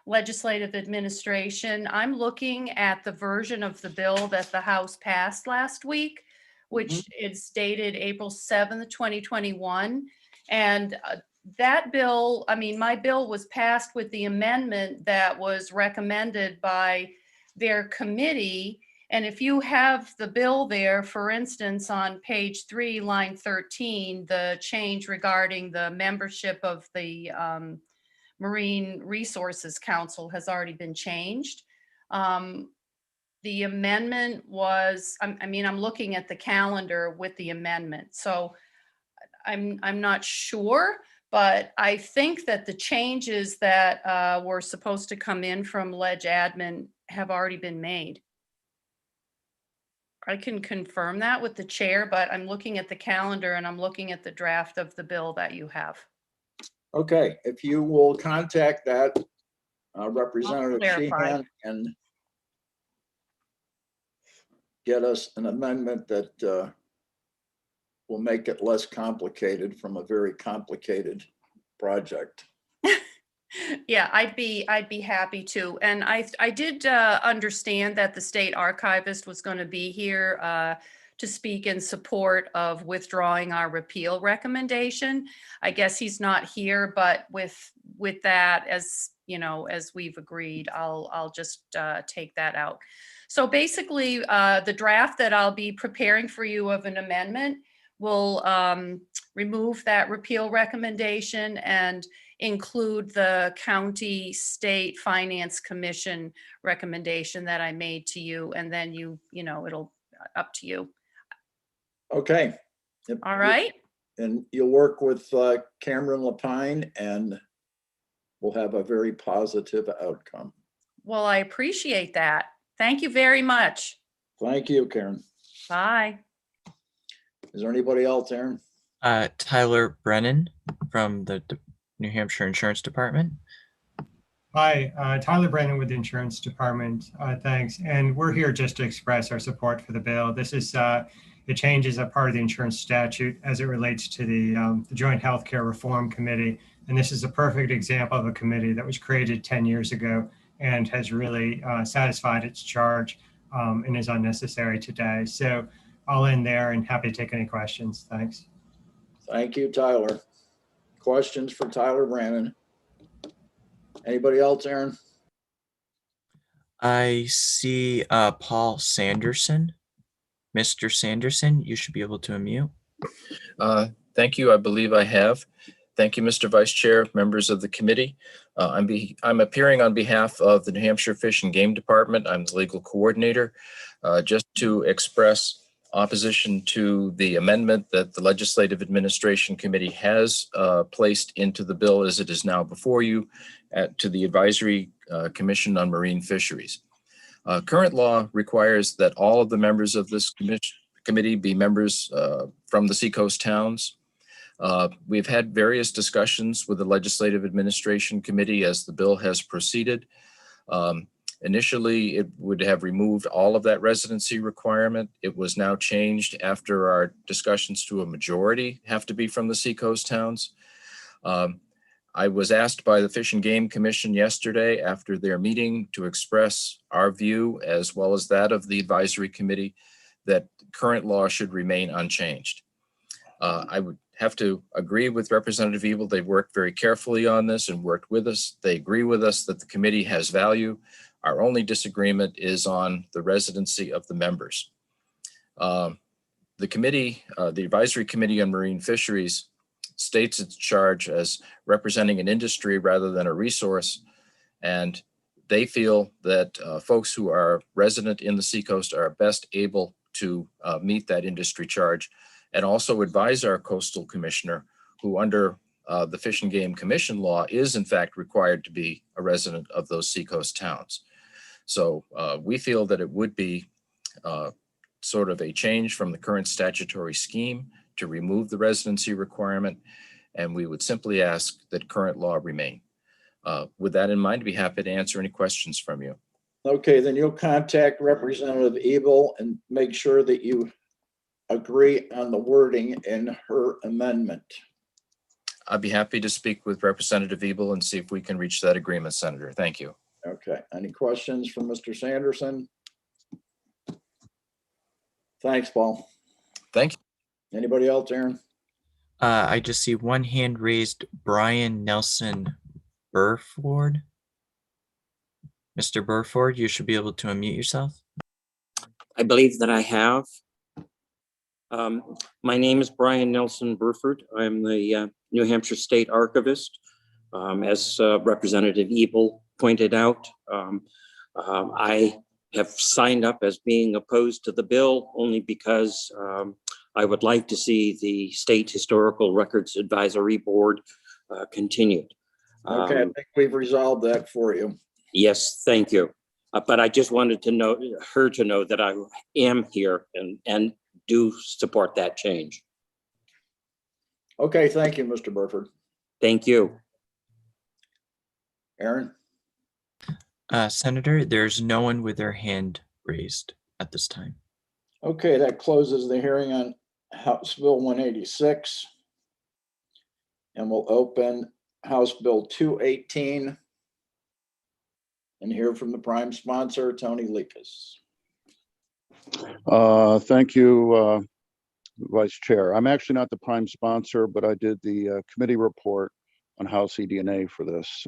legislative administration. I'm looking at the version of the bill that the House passed last week, which is dated April 7th, 2021. And that bill, I mean, my bill was passed with the amendment that was recommended by their committee. And if you have the bill there, for instance, on page 3, line 13, the change regarding the membership of the Marine Resources Council has already been changed. The amendment was, I mean, I'm looking at the calendar with the amendment. So I'm not sure, but I think that the changes that were supposed to come in from Ledge Admin have already been made. I can confirm that with the chair, but I'm looking at the calendar and I'm looking at the draft of the bill that you have. Okay, if you will contact that Representative clarify. Sheehan and get us an amendment that will make it less complicated from a very complicated project. Yeah, I'd be happy to. And I did understand that the state archivist was going to be here to speak in support of withdrawing our repeal recommendation. I guess he's not here, but with that, as you know, as we've agreed, I'll just take that out. So basically, the draft that I'll be preparing for you of an amendment will remove that repeal recommendation and include the county state finance commission recommendation that I made to you, and then you know, it'll up to you. Okay. All right. And you'll work with Cameron Lapine and we'll have a very positive outcome. Well, I appreciate that. Thank you very much. Thank you, Karen. Bye. Is there anybody else, Aaron? Tyler Brennan from the New Hampshire Insurance Department. Hi, Tyler Brennan with the Insurance Department. Thanks. And we're here just to express our support for the bill. This is the changes are part of the insurance statute as it relates to the Joint Healthcare Reform Committee. And this is a perfect example of a committee that was created 10 years ago and has really satisfied its charge and is unnecessary today. So I'll end there and happy to take any questions. Thanks. Thank you, Tyler. Questions for Tyler Brennan? Anybody else, Aaron? I see Paul Sanderson. Mr. Sanderson, you should be able to unmute. Thank you. I believe I have. Thank you, Mr. Vice Chair, members of the committee. I'm appearing on behalf of the New Hampshire Fish and Game Department. I'm the legal coordinator, just to express opposition to the amendment that the Legislative Administration Committee has placed into the bill as it is now before you to the Advisory Commission on Marine Fisheries. Current law requires that all of the members of this committee be members from the seacoast towns. We've had various discussions with the Legislative Administration Committee as the bill has proceeded. Initially, it would have removed all of that residency requirement. It was now changed after our discussions to a majority have to be from the seacoast towns. I was asked by the Fish and Game Commission yesterday after their meeting to express our view as well as that of the advisory committee that current law should remain unchanged. I would have to agree with Representative Ebel. They've worked very carefully on this and worked with us. They agree with us that the committee has value. Our only disagreement is on the residency of the members. The committee, the Advisory Committee on Marine Fisheries, states its charge as representing an industry rather than a resource. And they feel that folks who are resident in the seacoast are best able to meet that industry charge and also advise our coastal commissioner, who under the Fish and Game Commission law is in fact required to be a resident of those seacoast towns. So we feel that it would be sort of a change from the current statutory scheme to remove the residency requirement, and we would simply ask that current law remain. With that in mind, I'd be happy to answer any questions from you. Okay, then you'll contact Representative Ebel and make sure that you agree on the wording in her amendment. I'd be happy to speak with Representative Ebel and see if we can reach that agreement, Senator. Thank you. Okay, any questions from Mr. Sanderson? Thanks, Paul. Thank you. Anybody else, Aaron? I just see one hand raised, Brian Nelson Burford. Mr. Burford, you should be able to unmute yourself. I believe that I have. My name is Brian Nelson Burford. I'm the New Hampshire State Archivist. As Representative Ebel pointed out, I have signed up as being opposed to the bill only because I would like to see the State Historical Records Advisory Board continued. Okay, I think we've resolved that for you. Yes, thank you. But I just wanted to know her to know that I am here and do support that change. Okay, thank you, Mr. Burford. Thank you. Aaron? Senator, there's no one with their hand raised at this time. Okay, that closes the hearing on House Bill 186. And we'll open House Bill 218 and hear from the prime sponsor, Tony Likas. Thank you, Vice Chair. I'm actually not the prime sponsor, but I did the committee report on House eDNA for this.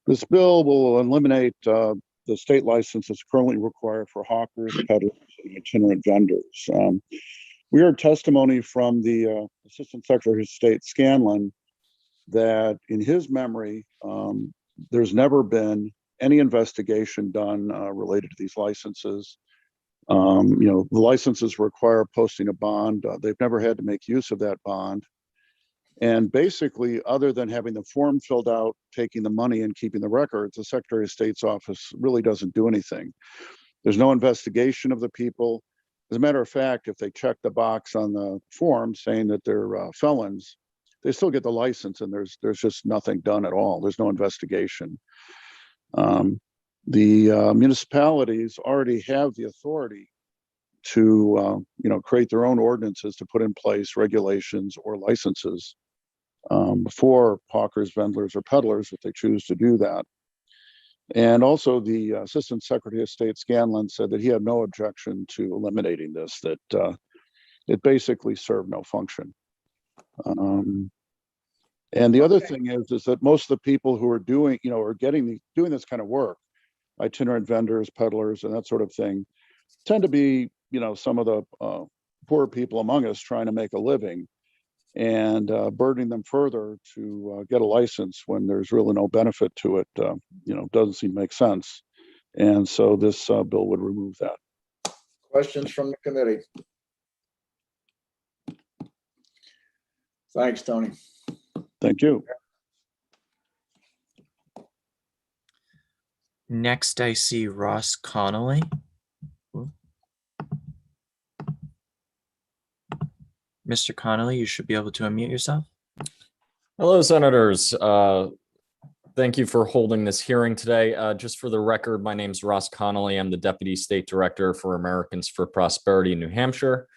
This bill will eliminate the state licenses currently required for hawkers, peddlers, and itinerant vendors. We heard testimony from the Assistant Secretary of State Scanlon that in his memory, there's never been any investigation done related to these licenses. The licenses require posting a bond. They've never had to make use of that bond. And basically, other than having the form filled out, taking the money and keeping the records, the Secretary of State's office really doesn't do anything. There's no investigation of the people. As a matter of fact, if they check the box on the form saying that they're felons, they still get the license, and there's just nothing done at all. There's no investigation. The municipalities already have the authority to create their own ordinances to put in place regulations or licenses for hawkers, vendors, or peddlers if they choose to do that. And also the Assistant Secretary of State Scanlon said that he had no objection to eliminating this, that it basically served no function. And the other thing is that most of the people who are doing, doing this kind of work, itinerant vendors, peddlers, and that sort of thing, tend to be, some of the poor people among us trying to make a living, and burdening them further to get a license when there's really no benefit to it, doesn't seem to make sense. And so this bill would remove that. Questions from the committee? Thanks, Tony. Thank you. Next, I see Ross Connolly. Mr. Connolly, you should be able to unmute yourself. Hello, Senators. Thank you for holding this hearing today. Just for the record, my name is Ross Connolly. I'm the Deputy State Director for Americans for Prosperity in New Hampshire,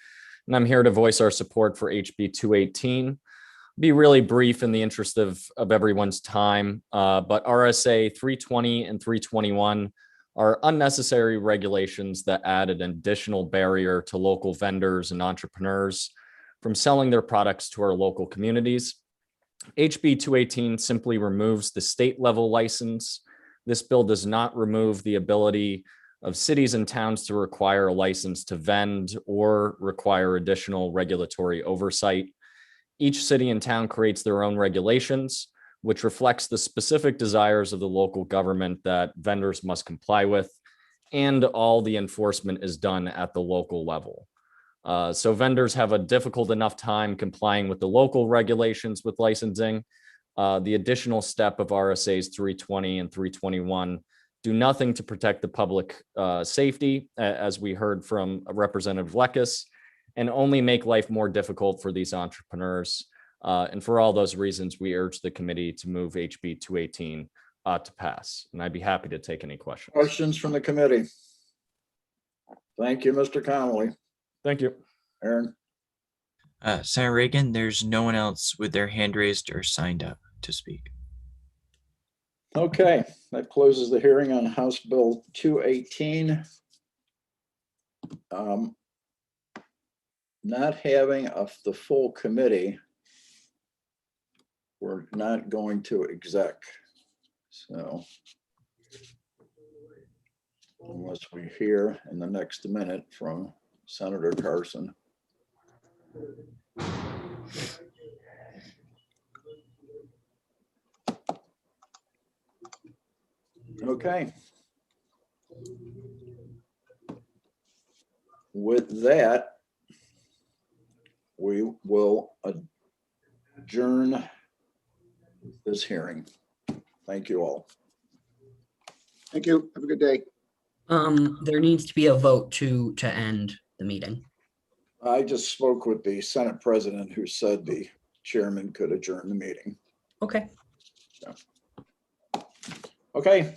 and I'm here to voice our support for HB 218. Be really brief in the interest of everyone's time, but RSA 320 and 321 are unnecessary regulations that add an additional barrier to local vendors and entrepreneurs from selling their products to our local communities. HB 218 simply removes the state level license. This bill does not remove the ability of cities and towns to require a license to vend or require additional regulatory oversight. Each city and town creates their own regulations, which reflects the specific desires of the local government that vendors must comply with, and all the enforcement is done at the local level. So vendors have a difficult enough time complying with the local regulations with licensing. The additional step of RSAs 320 and 321 do nothing to protect the public safety, as we heard from Representative Lekas, and only make life more difficult for these entrepreneurs. And for all those reasons, we urge the committee to move HB 218 to pass. And I'd be happy to take any questions. Questions from the committee? Thank you, Mr. Connolly. Thank you. Aaron? Senator Reagan, there's no one else with their hand raised or signed up to speak. Okay, that closes the hearing on House Bill 218. not having the full committee, we're not going to exec. So unless we hear in the next minute from Senator Carson. Okay. With that, we will adjourn this hearing. Thank you all. Thank you. Have a good day. There needs to be a vote to end the meeting. I just spoke with the Senate president who said the chairman could adjourn the meeting. Okay. Yeah. Okay.